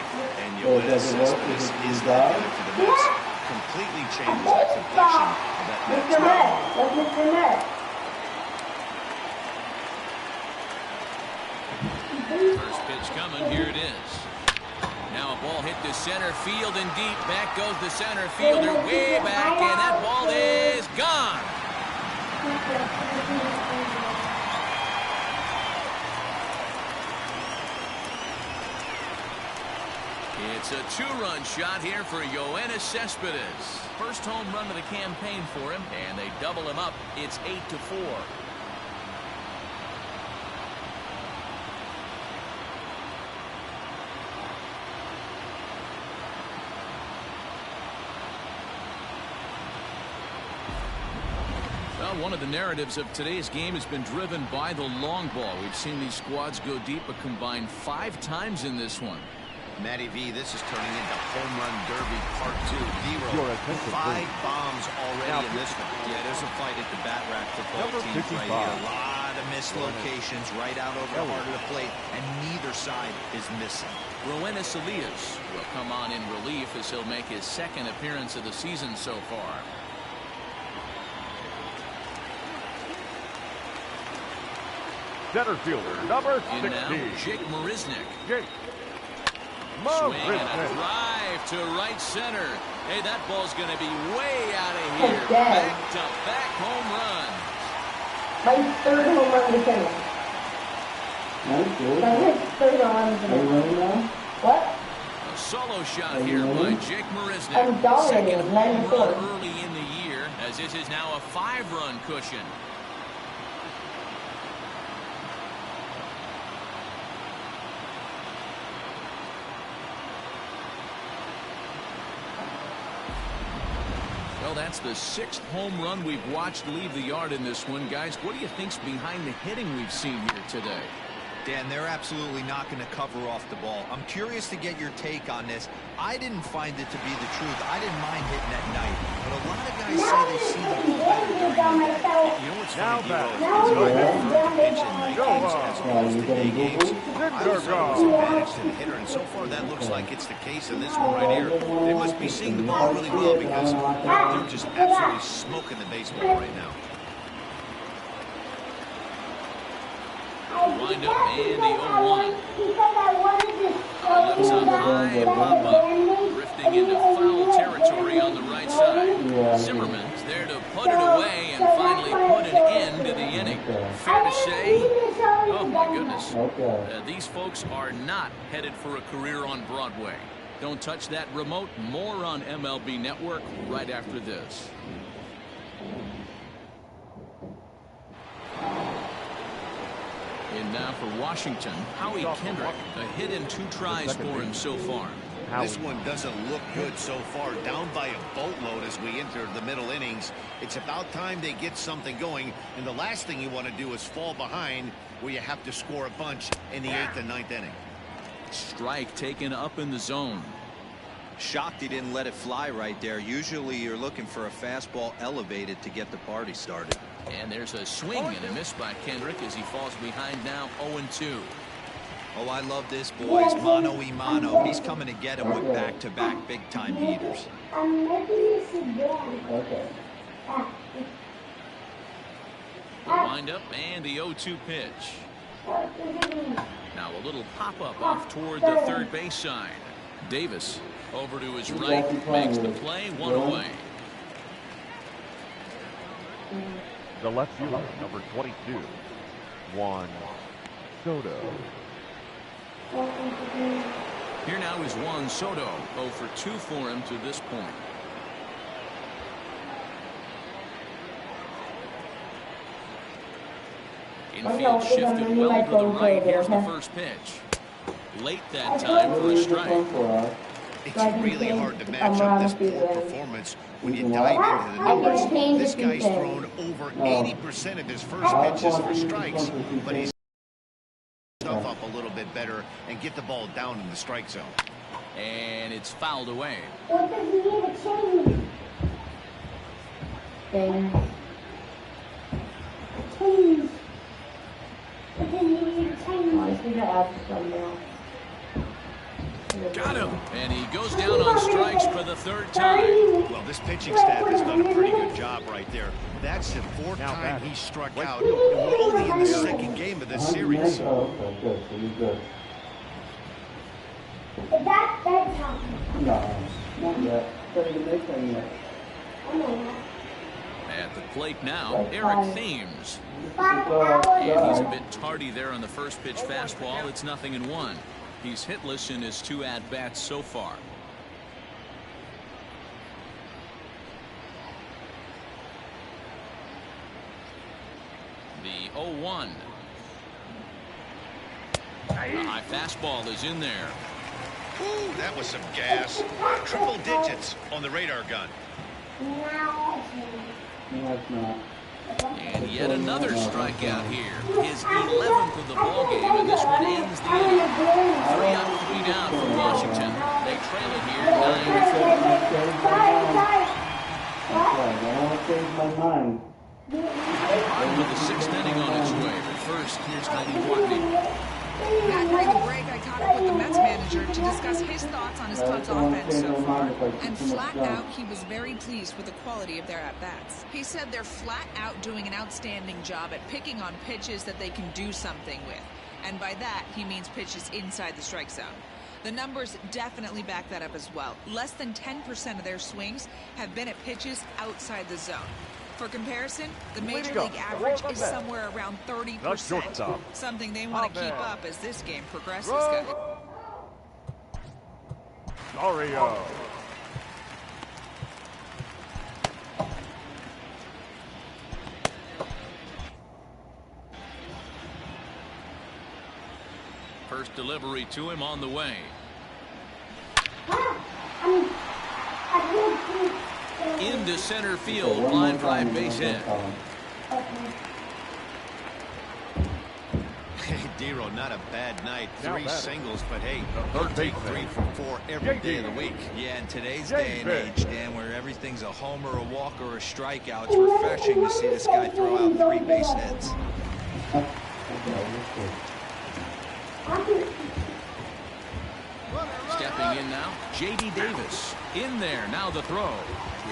and Yoenis Cespedes is that guy for the Mets. Completely changes the complexion of that Mets. First pitch coming. Here it is. Now a ball hit to center field and deep. Back goes the center fielder way back, and that ball is gone. It's a 2-run shot here for Yoenis Cespedes. First home run of the campaign for him, and they double him up. It's 8-4. Well, one of the narratives of today's game has been driven by the long ball. We've seen these squads go deep, but combined 5 times in this one. Matty V, this is turning into Home Run Derby Part 2. Zero. 5 bombs already in this one. Yeah, there's a fight at the bat rack for both teams right here. A lot of missed locations right out over the heart of the plate, and neither side is missing. Yoenis Cespedes will come on in relief as he'll make his 2nd appearance of the season so far. Center fielder, number 16. In now, Jake Marisnick. Swing and a drive to right center. Hey, that ball's going to be way out of here. Back-to-back home runs. My 3rd home run of the season. Nice, good. My 3rd home run of the Are you running now? What? A solo shot here by Jake Marisnick. I'm dominating. 2nd home run early in the year, as this is now a 5-run cushion. Well, that's the 6th home run we've watched leave the yard in this one. Guys, what do you think's behind the hitting we've seen here today? Dan, they're absolutely not going to cover off the ball. I'm curious to get your take on this. I didn't find it to be the truth. I didn't mind hitting at night, but a lot of guys say they've seen the ball better during the day. You know what's funny, Dero, is I prefer to pitch in night games as opposed to day games. I always thought it was an advantage to the hitter, and so far that looks like it's the case in this one right here. They must be seeing the ball really well because they're just absolutely smoking the baseball right now. Wind up and the 0-1. Left on high, pop-up, drifting into foul territory on the right side. Zimmerman's there to put it away and finally put an end to the inning. Fair to say, oh my goodness, these folks are not headed for a career on Broadway. Don't touch that remote. More on MLB Network right after this. And now for Washington, Howie Kendrick, a hit in 2 tries for him so far. This one doesn't look good so far. Down by a boatload as we enter the middle innings. It's about time they get something going, and the last thing you want to do is fall behind where you have to score a bunch in the 8th and 9th inning. Strike taken up in the zone. Shocked he didn't let it fly right there. Usually you're looking for a fastball elevated to get the party started. And there's a swing and a miss by Kendrick as he falls behind now 0-2. Oh, I love this, boys. Mano-y-mano. He's coming to get him with back-to-back big-time heaters. I'm making this again. Okay. The windup and the 0-2 pitch. Now a little pop-up off toward the third base side. Davis over to his right, makes the play, one away. The left fielder, number 22, Juan Soto. Here now is Juan Soto, 0 for 2 for him to this point. Infield shifted well to the right. Here's the first pitch. Late that time for a strike. It's really hard to match up this poor performance when you dive into the numbers. This guy's thrown over 80% of his first pitches for strikes, but he's stuff up a little bit better and get the ball down in the strike zone. And it's fouled away. What does he need to change? Change. What does he need to change? I think I asked some now. Got him. And he goes down on strikes for the third time. Well, this pitching staff has done a pretty good job right there. That's the 4th time he struck out, and we're only in the 2nd game of this series. Good, so you're good. That's time. No, not yet. Ready to make one yet. I know that. At the plate now, Eric Thames. And he's a bit tardy there on the first pitch fastball. It's 0-1. He's hitless in his 2 at-bats so far. The 0-1. The high fastball is in there. Ooh, that was some gas. Triple digits on the radar gun. Now No, it's not. And yet another strikeout here. His 11th of the ballgame, and this one ends the inning. 3 up, 3 down for Washington. They trail it here 9-4. I don't want to change my mind. With the 6th inning on its way. But first, here's Heidi Watney. Matt, during the break, I caught up with the Mets manager to discuss his thoughts on his club's offense so far. And flat out, he was very pleased with the quality of their at-bats. He said they're flat out doing an outstanding job at picking on pitches that they can do something with. And by that, he means pitches inside the strike zone. The numbers definitely back that up as well. Less than 10% of their swings have been at pitches outside the zone. For comparison, the Major League average is somewhere around 30%. Something they want to keep up as this game progresses, guys. Dario. First delivery to him on the way. Into center field, line drive base hit. Hey, Dero, not a bad night. 3 singles, but hey, he'll take 3 from 4 every day of the week. Yeah, in today's day and age, Dan, where everything's a homer, a walk, or a strikeout, it's refreshing to see this guy throw out 3 base hits. Stepping in now, J.D. Davis. In there, now the throw.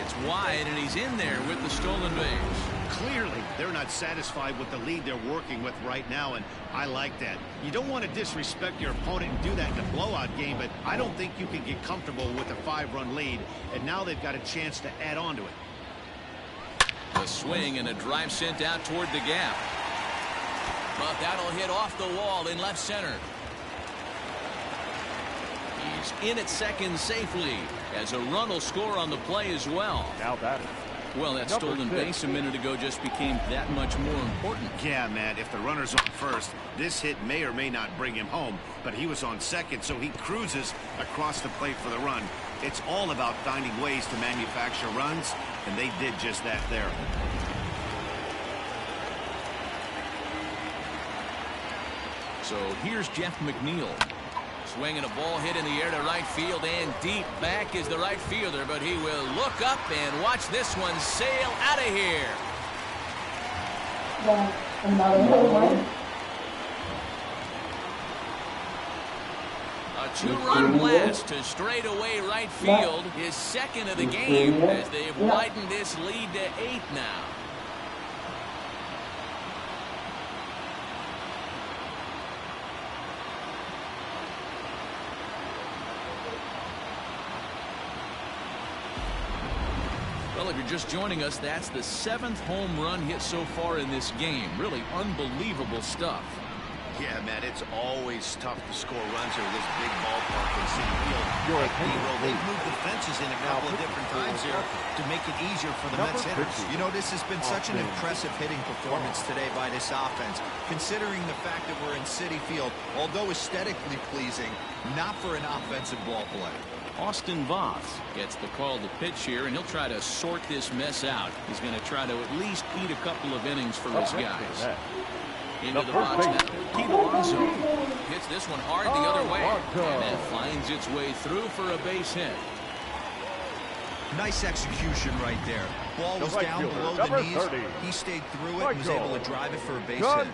It's wide, and he's in there with the stolen base. Clearly, they're not satisfied with the lead they're working with right now, and I like that. You don't want to disrespect your opponent and do that in a blowout game, but I don't think you can get comfortable with a 5-run lead, and now they've got a chance to add on to it. A swing and a drive sent out toward the gap. But that'll hit off the wall in left center. He's in at second safely, as a run will score on the play as well. Now batting. Well, that stolen base a minute ago just became that much more important. Yeah, Matt, if the runner's on first, this hit may or may not bring him home, but he was on second, so he cruises across the plate for the run. It's all about finding ways to manufacture runs, and they did just that there. So here's Jeff McNeil. Swinging a ball hit in the air to right field, and deep back is the right fielder, but he will look up and watch this one sail out of here. Another one. A 2-run blast to straightaway right field, his second of the game, as they've widened this lead to 8 now. Well, if you're just joining us, that's the 7th home run hit so far in this game. Really unbelievable stuff. Yeah, man, it's always tough to score runs here with this big ballpark in City Field. They've moved the fences in a couple of different times here to make it easier for the Mets hitters. You know, this has been such an impressive hitting performance today by this offense, considering the fact that we're in City Field, although aesthetically pleasing, not for an offensive ball play. Austin Voth gets the call to pitch here, and he'll try to sort this mess out. He's going to try to at least eat a couple of innings for his guys. Into the box now. Pete Alonso hits this one hard the other way, and that finds its way through for a base hit. Nice execution right there. Ball was down below the knees. He stayed through it and was able to drive it for a base hit.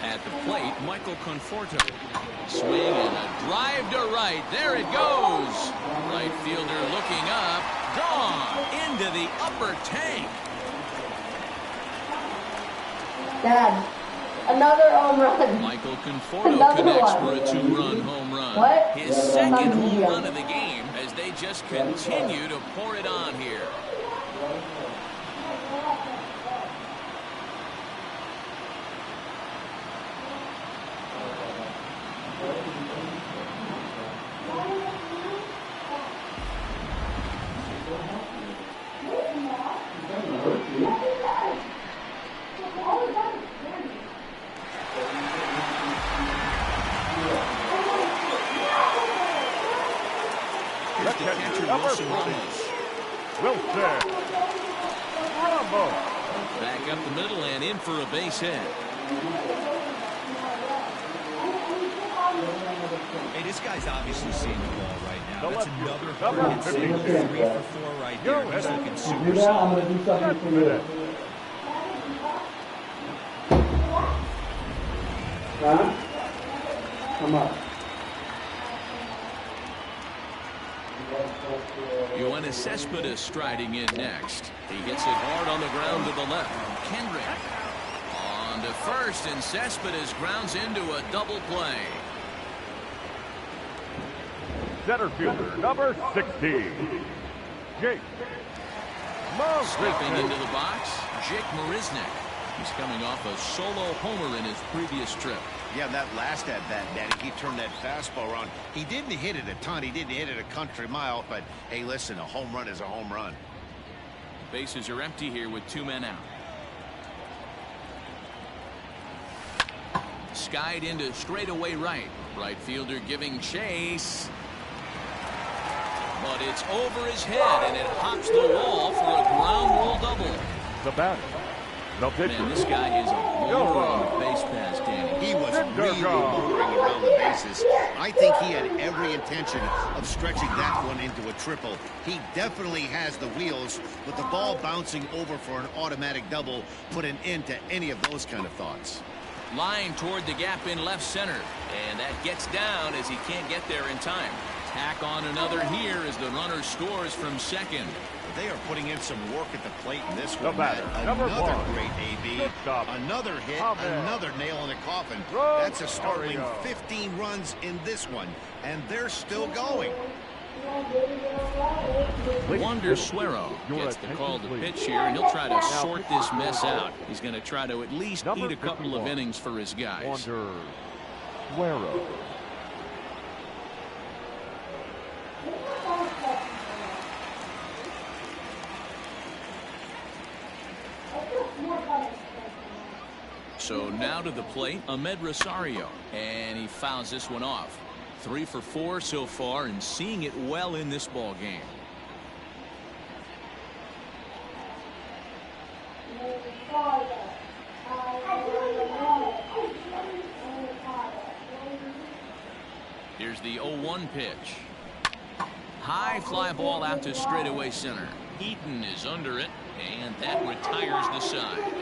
At the plate, Michael Conforto. Swing and a drive to right. There it goes. Right fielder looking up. Gone into the upper tank. Dad, another home run. Michael Conforto connects for a 2-run home run. What? His second home run of the game as they just continue to pour it on here. Back up the middle and in for a base hit. Hey, this guy's obviously seeing the ball right now. That's another hard hit single. 3 for 4 right there. He's looking super solid. I'm going to do something for you. Huh? Come on. Yoenis Cespedes striding in next. He hits it hard on the ground to the left. Kendrick on to first, and Cespedes grounds into a double play. Center fielder, number 16, Jake Stepping into the box, Jake Marisnick. He's coming off a solo homer in his previous trip. Yeah, that last at-bat, Danny, he turned that fastball around. He didn't hit it a ton. He didn't hit it a country mile. But, hey, listen, a home run is a home run. Bases are empty here with 2 men out. Skied into straightaway right. Right fielder giving chase. But it's over his head, and it hops the wall for a ground rule double. The batter. No pitcher. Man, this guy is a motor on the base pass, Danny. He was really motoring around the bases. I think he had every intention of stretching that one into a triple. He definitely has the wheels, but the ball bouncing over for an automatic double put an end to any of those kind of thoughts. Line toward the gap in left center, and that gets down as he can't get there in time. Tack on another here as the runner scores from second. They are putting in some work at the plate in this The one. batter, Another #1. great AB. Another hit, another nail in the coffin. Run, That's a startling Mario. 15 runs in this one, and they're still going. Wander Suero gets the call to pitch here, and he'll try to sort this mess out. He's going to try to at least eat a couple of innings for his guys. Wander Suero. So now to the plate, Ahmed Rosario, and he fouls this one off. 3 for 4 so far, and seeing it well in this ball game. Here's the 0-1 pitch. High fly ball out to straightaway center. Eaton is under it, and that retires the side.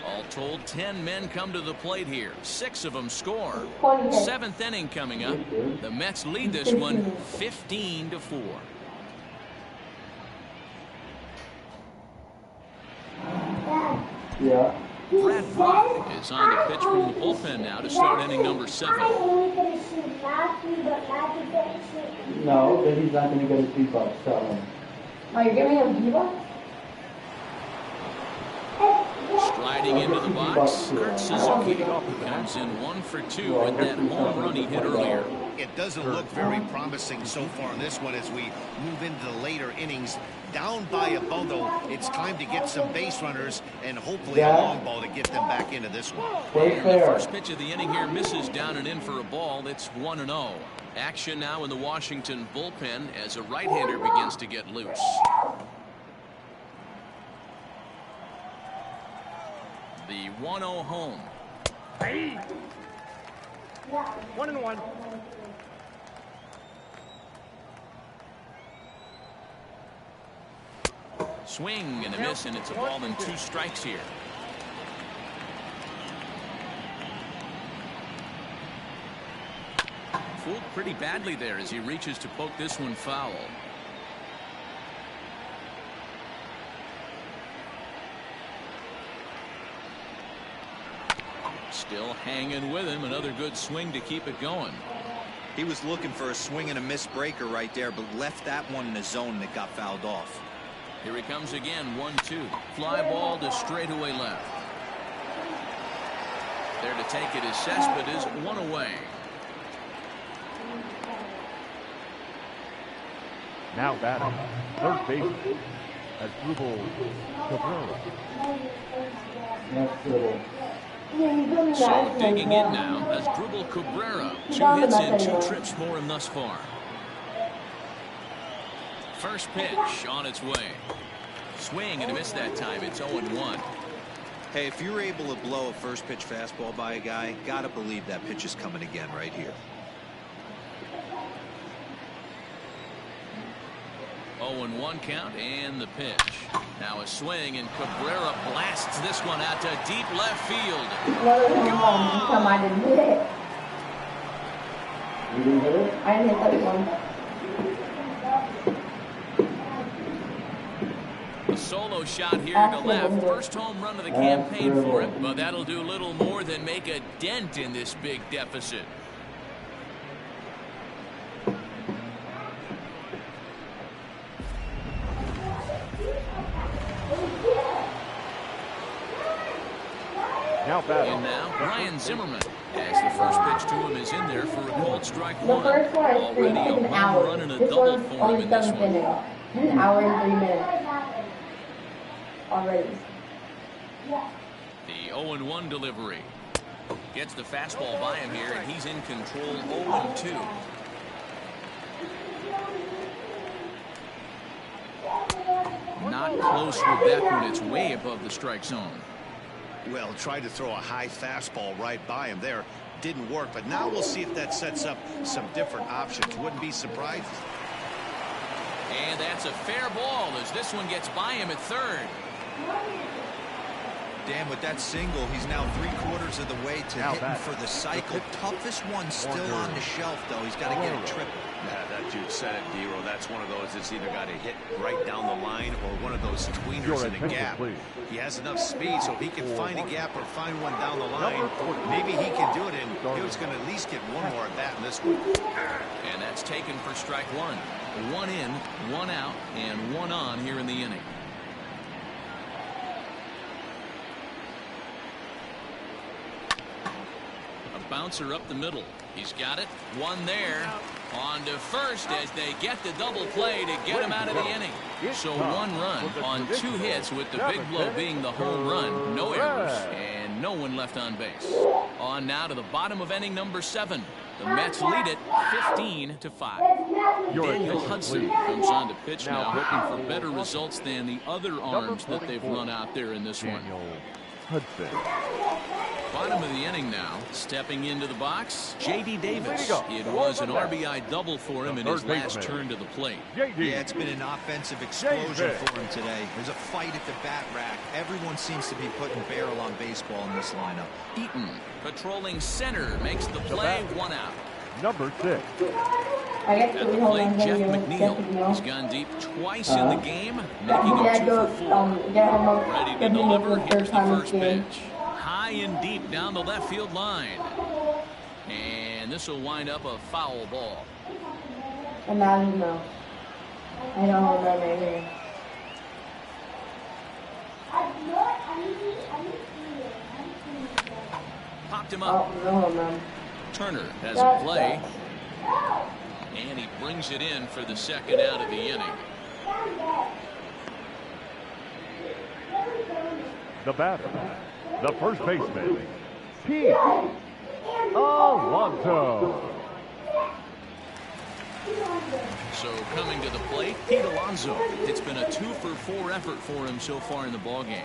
All told, 10 men come to the plate here. 6 of them score. 7th inning coming up. The Mets lead this one 15-4. Yeah. Strasburg is on the pitch from the bullpen now to start inning number 7. No, then he's not going to get his V-Bucks. So. Oh, you're giving him V-Bucks? Striding into the box, Kurt Suzuki comes in 1 for 2 with that home run he hit earlier. It doesn't look very promising so far in this one as we move into the later innings. Down by a bundle, it's time to get some base runners and hopefully a long ball to get them back into this one. And the first pitch of the inning here misses down and in for a ball. It's 1-0. Action now in the Washington bullpen as a right-hander begins to get loose. The 1-0 home. 1-1. Swing and a miss, and it's a ball and 2 strikes here. Fooled pretty badly there as he reaches to poke this one foul. Still hanging with him. Another good swing to keep it going. He was looking for a swing and a miss breaker right there, but left that one in the zone that got fouled off. Here he comes again, 1-2. Fly ball to straightaway left. There to take it is Cespedes, 1 away. Now batting, third baseman, Strasburg Cabrera. So digging in now as Strasburg Cabrera. 2 hits and 2 trips for him thus far. First pitch on its way. Swing and a miss that time. It's 0-1. Hey, if you're able to blow a first pitch fastball by a guy, gotta believe that pitch is coming again right here. 0-1 count and the pitch. Now a swing and Cabrera blasts this one out to deep left field. Come I didn't hit it. You didn't hit it? I didn't hit that one. A solo shot here to left. First home run of the campaign for him, but that'll do little more than make a dent in this big deficit. Now batting. And now Ryan Zimmerman, as the first pitch to him is in there for a called strike The 1. first one is Already a an home hour. run and a This double one's for him only in this 7 one. minutes. An hour and 3 minutes. Already. The 0-1 delivery. Gets the fastball by him here, and he's in control. 0-2. Not close with that one. It's way above the strike zone. Well, tried to throw a high fastball right by him there. Didn't work, but now we'll see if that sets up some different options. Wouldn't be surprised. And that's a fair ball as this one gets by him at third. Dan, with that single, he's now 3/4 of the way to hitting for the cycle. Toughest one still on the shelf, though. He's got to get a triple. Yeah, that dude said it, D-Row. That's one of those that's either got to hit right down the line or one of those tweeners in the gap. He has enough speed, so if he can find a gap or find one down the line, maybe he can do it, and he's going to at least get one more at bat in this one. And that's taken for strike 1. 1 in, 1 out, and 1 on here in the inning. A bouncer up the middle. He's got it. 1 there. On to first as they get the double play to get him out of the inning. So 1 run on 2 hits, with the big blow being the home run. No errors and no one left on base. On now to the bottom of inning number 7. The Mets lead it 15-5. Daniel Hudson comes on to pitch now, hoping for better results than the other arms that they've run out there in this one. Hudson. Bottom of the inning now. Stepping into the box, J.D. Davis. It was an RBI double for him in his last turn to the plate. Yeah, it's been an offensive explosion for him today. There's a fight at the bat rack. Everyone seems to be putting barrel on baseball in this lineup. Eaton, patrolling center, makes the play. 1 out. Number 6. At the plate, Jeff McNeil. He's gone deep twice in the game, making him 2 for 4. Ready to deliver. Here's the first pitch. high and deep down the left field line. And this will wind up a foul ball. Imagine though. I don't remember here. Popped him up. Oh, no, man. Turner has a play. And he brings it in for the second out of the inning. The batter, the first baseman, Pete Alonso. So coming to the plate, Pete Alonso. It's been a 2-for-4 effort for him so far in the ballgame.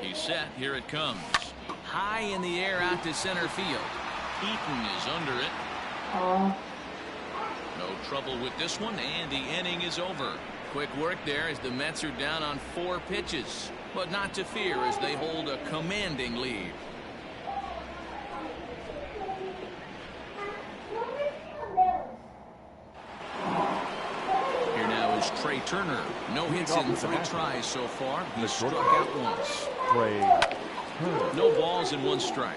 He's set. Here it comes. High in the air out to center field. Eaton is under it. No trouble with this one, and the inning is over. Quick work there as the Mets are down on 4 pitches. But not to fear as they hold a commanding lead. Here now is Trey Turner. No hits in 3 tries so far. He struck out once. No balls and 1 strike.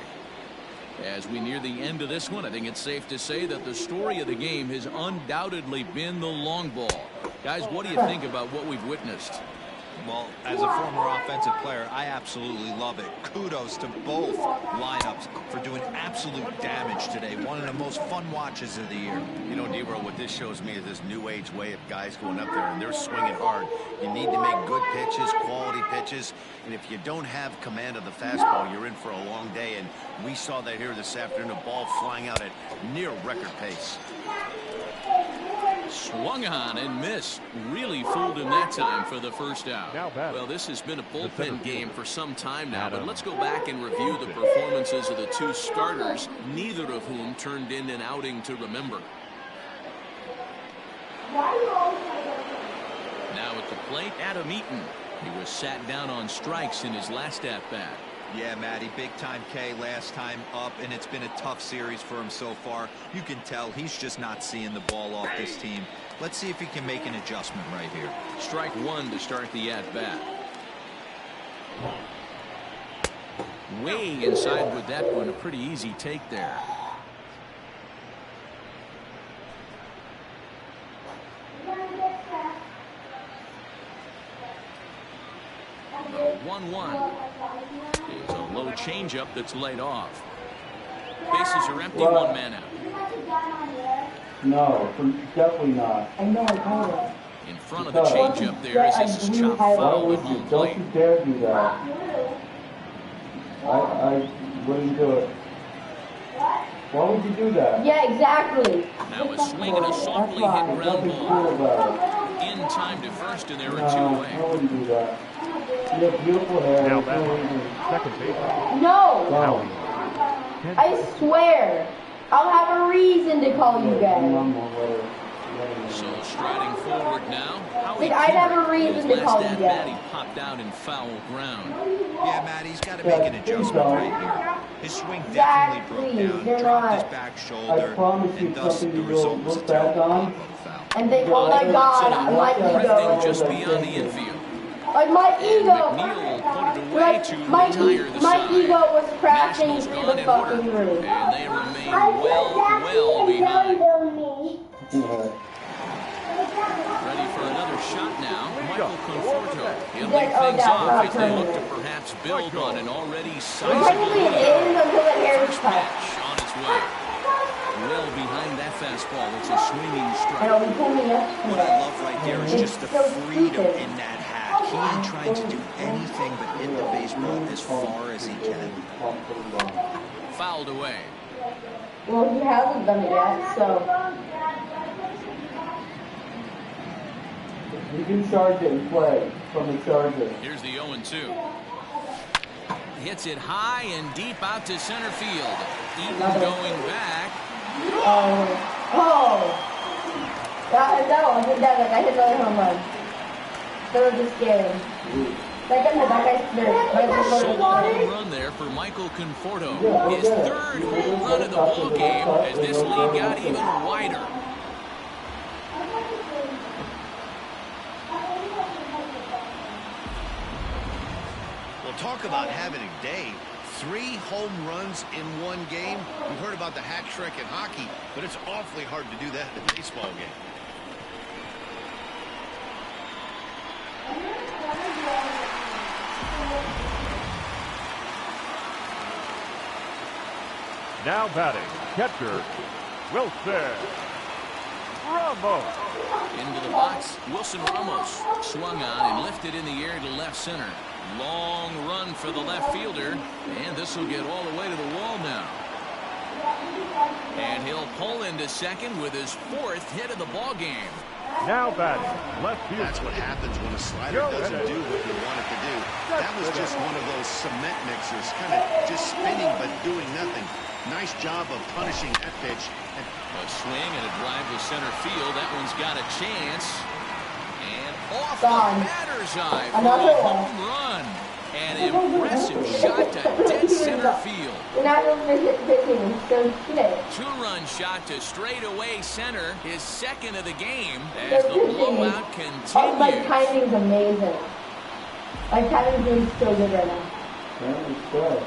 As we near the end of this one, I think it's safe to say that the story of the game has undoubtedly been the long ball. Guys, what do you think about what we've witnessed? Well, as a former offensive player, I absolutely love it. Kudos to both lineups for doing absolute damage today. One of the most fun watches of the year. You know, Nero, what this shows me is this new age way of guys going up there and they're swinging hard. You need to make good pitches, quality pitches, and if you don't have command of the fastball, you're in for a long day, and we saw that here this afternoon, a ball flying out at near record pace. Swung on and missed. Really fooled him that time for the first out. Well, this has been a bullpen game for some time now, but let's go back and review the performances of the 2 starters, neither of whom turned in an outing to remember. Now at the plate, Adam Eaton. He was sat down on strikes in his last at-bat. Yeah, Matty, big time K last time up, and it's been a tough series for him so far. You can tell he's just not seeing the ball off this team. Let's see if he can make an adjustment right here. Strike 1 to start the at-bat. Way inside with that one. A pretty easy take there. The 1-1. It's a low changeup that's laid off. Bases are empty, 1 man out. No, definitely not. I know, I told him. In front of the changeup there as this is chopped foul at home plate. Don't you dare do that. I wouldn't do it. Why would you do that? Yeah, exactly. Now a swing and a softly hit ground ball. In time to first, and there are 2 away. I wouldn't do that. You have beautiful hair. Now second base. No! I swear. I'll have a reason to call you guys. So striding forward now. Like, I'd have a reason to call you guys. He popped out in foul ground. Yeah, Matt, he's got to make an adjustment right here. His swing definitely broke down, dropped his back shoulder, and thus the result was a terrible foul. And they, oh my God, my ego. Just beyond the infield. Like my ego. McNeil put it away Like to my retire the my side. ego was crashing Nationals through gone the in order, fucking room. and they remain well behind. Ready for another shot now. Michael Conforto. He'll lead things off as they look to perhaps build on an already sizable Technically it is until the hair is first cut. pitch on its way. Well behind that fastball. It's a swinging I strike. know, he told me yesterday. What I love right there is just the freedom in that hat. He ain't trying to do anything but hit the baseball as far as he can. Fouled away. Well, he hasn't done it yet, so. You can charge it and play from the charger. Here's the 0-2. Hits it high and deep out to center field. Eaton going back. That one, I hit another home run. Third this game. That guy's Solo home run there for Michael Conforto. His 3rd home run of the ball game as this lead got even wider. talk about having a day. 3 home runs in one game. We've heard about the hat trick in hockey, but it's awfully hard to do that in a baseball game. Now batting, catcher, Wilson Ramos. Into the box, Wilson Ramos swung on and lifted in the air to left center. Long run for the left fielder, and this will get all the way to the wall now. And he'll pull into second with his 4th hit of the ball game. Now batting, left field. That's what happens when a slider doesn't do what you want it to do. That was just one of those cement mixers, kind of just spinning but doing nothing. Nice job of punishing that pitch. A swing and a drive to center field. That one's got a chance. And off Gone. the batter's eye for Another a one. home run. An impressive shot to dead center field. You're not even pitching, so shit. 2-run shot to straightaway center. His 2nd of the game as the blowout Oh, my continues. timing's amazing. My timing's doing so good right now. That was good.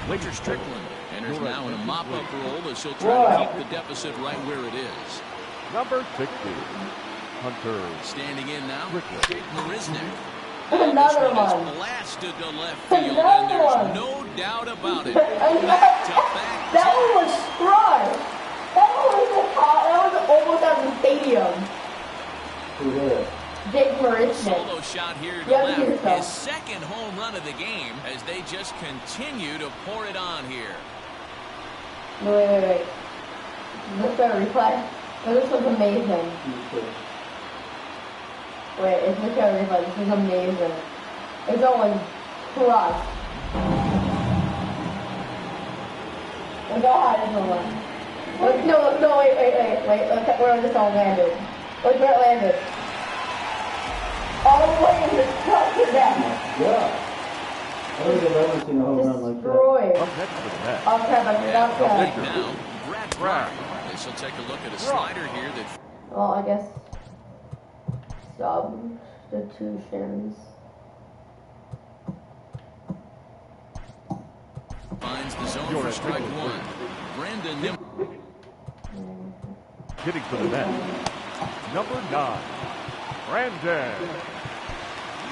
Richard Strickland enters now in a mop-up role as he'll try to keep the deficit right where it is. Number 60, Hunter. Standing in now, Strickland. Jake Marisnik. Another This one. one is blasted to left field, and Another there's one. no doubt about it. That Back-to-back one was strong. That one was the top. That was almost out of the stadium. Who did? Jake Marisnik. solo shot here to Yeah, left. beautiful. His 2nd home run of the game as they just continue to pour it on here. Wait. Is this a replay? Oh, this was amazing. Wait, is this a replay? This is amazing. It's going crushed. Look how high this one went. Look, no, wait. Look at where this all landed. Look where it landed. All the way in the top to that. Yeah. I don't think I've ever seen a home run like that. Destroyed. Up next to the net. Oh crap, I forgot Right that. now, Brad Brown. This will take a look at a slider here that Well, I guess substitutions. finds the zone for strike 1. Brandon Nim. Hitting for the net. Number 9, Brandon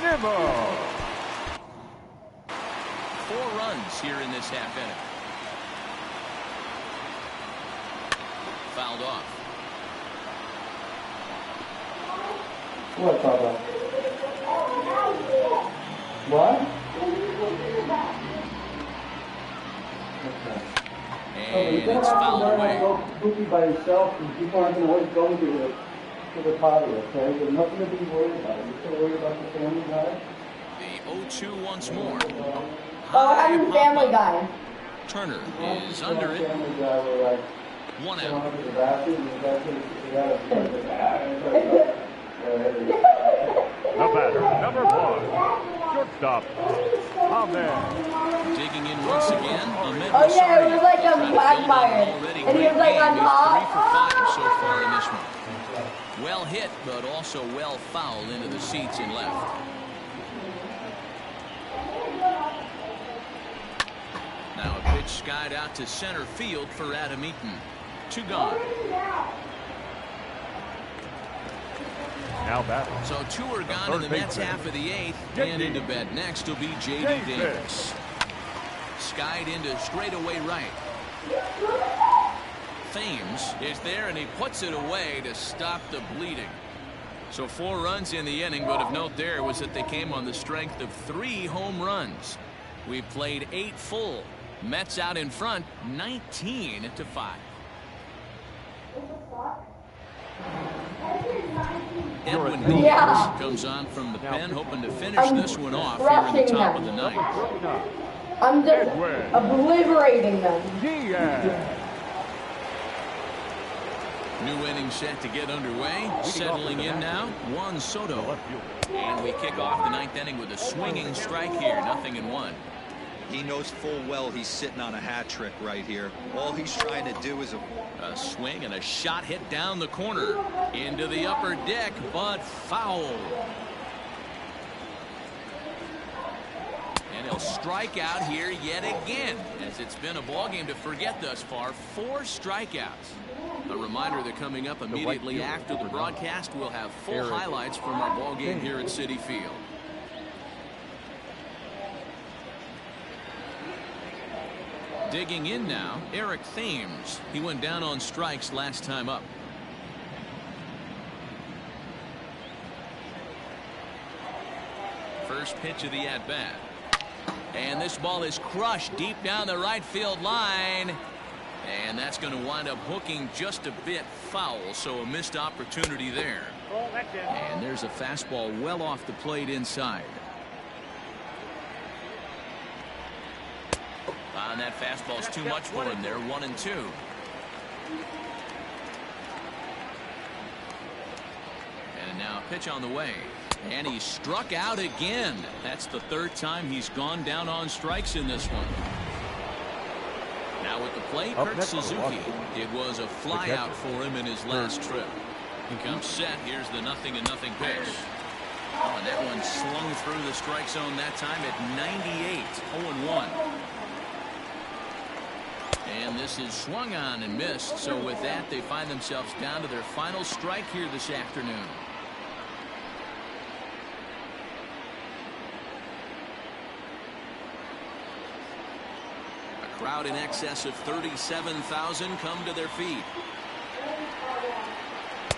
Nimmo. 4 runs here in this half inning. Fouled off. What, Papa? What? And it's fouled away. Go goofy by yourself, and people aren't going to always go to the potty, okay? There's nothing to be worried about. You're still worried about the family guy? The 0-2 once more. Oh, I'm a Family pop-up. Guy. Turner is under it. Family guy where, like, 1 going out. up to the bathroom, and the guy says, you gotta The batter, number 1, shortstop, Ahmed. Digging in once again. Ahmed Oh yeah, it Masari. was like Trying a to build backfire. an already And he was great like on game. He's 3 for 5 top. so far in this one. Well hit, but also well fouled into the seats and left. Now a pitch skied out to center field for Adam Eaton. 2 gone. Now batting. So 2 are gone in the Mets half of the 8th. And into bed next will be J.D. Davis. Skied into straightaway right. Thames is there, and he puts it away to stop the bleeding. So 4 runs in the inning, but of note there was that they came on the strength of 3 home runs. We played 8 full. Mets out in front, 19-5. Edwin Diaz Yeah. comes on from the pen, hoping to finish I'm this one off here in the rushing top them. of the 9th. I'm just obliterating them. Diaz. New inning set to get underway. Settling in now, Juan Soto. And we kick off the 9th inning with a swinging strike here. 0-1. He knows full well he's sitting on a hat trick right here. All he's trying to do is A swing and a shot hit down the corner into the upper deck, but foul. He'll strike out here yet again, as it's been a ball game to forget thus far. 4 strikeouts. A reminder that coming up immediately after the broadcast, we'll have full highlights from our ball game here at Citi Field. Digging in now, Eric Thames. He went down on strikes last time up. First pitch of the at-bat. And this ball is crushed deep down the right field line. And that's going to wind up hooking just a bit foul, so a missed opportunity there. And there's a fastball well off the plate inside. And that fastball's too much for him there. 1-2. And now a pitch on the way. And he struck out again. That's the 3rd time he's gone down on strikes in this one. Now with the plate, Kurt Suzuki. It was a fly out for him in his last trip. He comes set. Here's the 0-0 pitch. Oh, and that one slung through the strike zone that time at 98. 0-1. And this is swung on and missed. So with that, they find themselves down to their final strike here this afternoon. A crowd in excess of 37,000 come to their feet.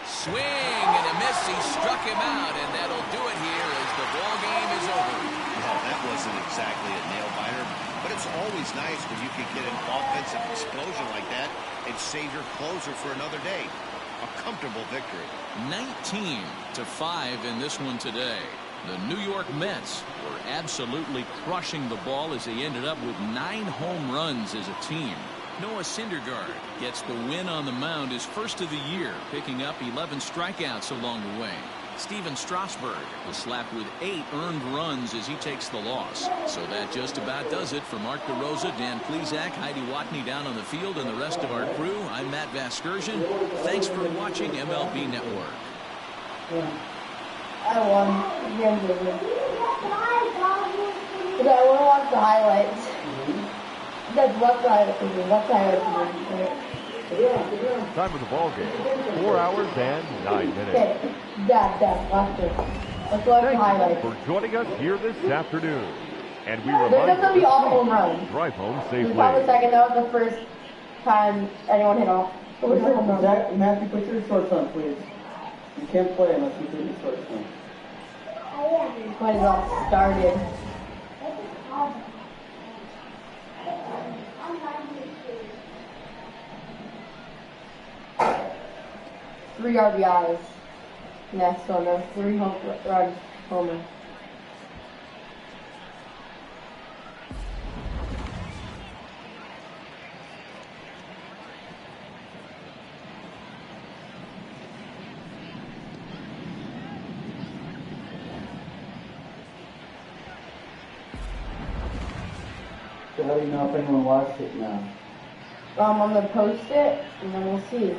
Swing and a miss. He struck him out, and that'll do it here as the ball game is over. Well, that wasn't exactly a nail-biter, but it's always nice when you can get an offensive explosion like that and save your closer for another day. A comfortable victory. 19-5 in this one today. The New York Mets were absolutely crushing the ball as they ended up with 9 home runs as a team. Noah Syndrgaard gets the win on the mound, his first of the year, picking up 11 strikeouts along the way. Steven Strasburg was slapped with 8 earned runs as he takes the loss. So that just about does it for Mark DeRosa, Dan Plesac, Heidi Watney down on the field, and the rest of our crew. I'm Matt Vasgersian. Thanks for watching MLB Network. I won. But I want to watch the highlights. That's what the highlights. Time of the ball game, 4 hours and 9 minutes. Okay, Dad, watch this. Let's watch the highlights. Thank you for joining us here this afternoon. And we There's remind going to be you all home runs. drive home This safely. is probably the second. That was the first time anyone hit off. It was a home run. Matthew, put your shorts on, please. You can't play unless you put your shorts on. When it all started. 3 RBIs. Next one, there's 3 home runs, homer. So how do you know if anyone watched it now? I'm gonna post it, and then we'll see.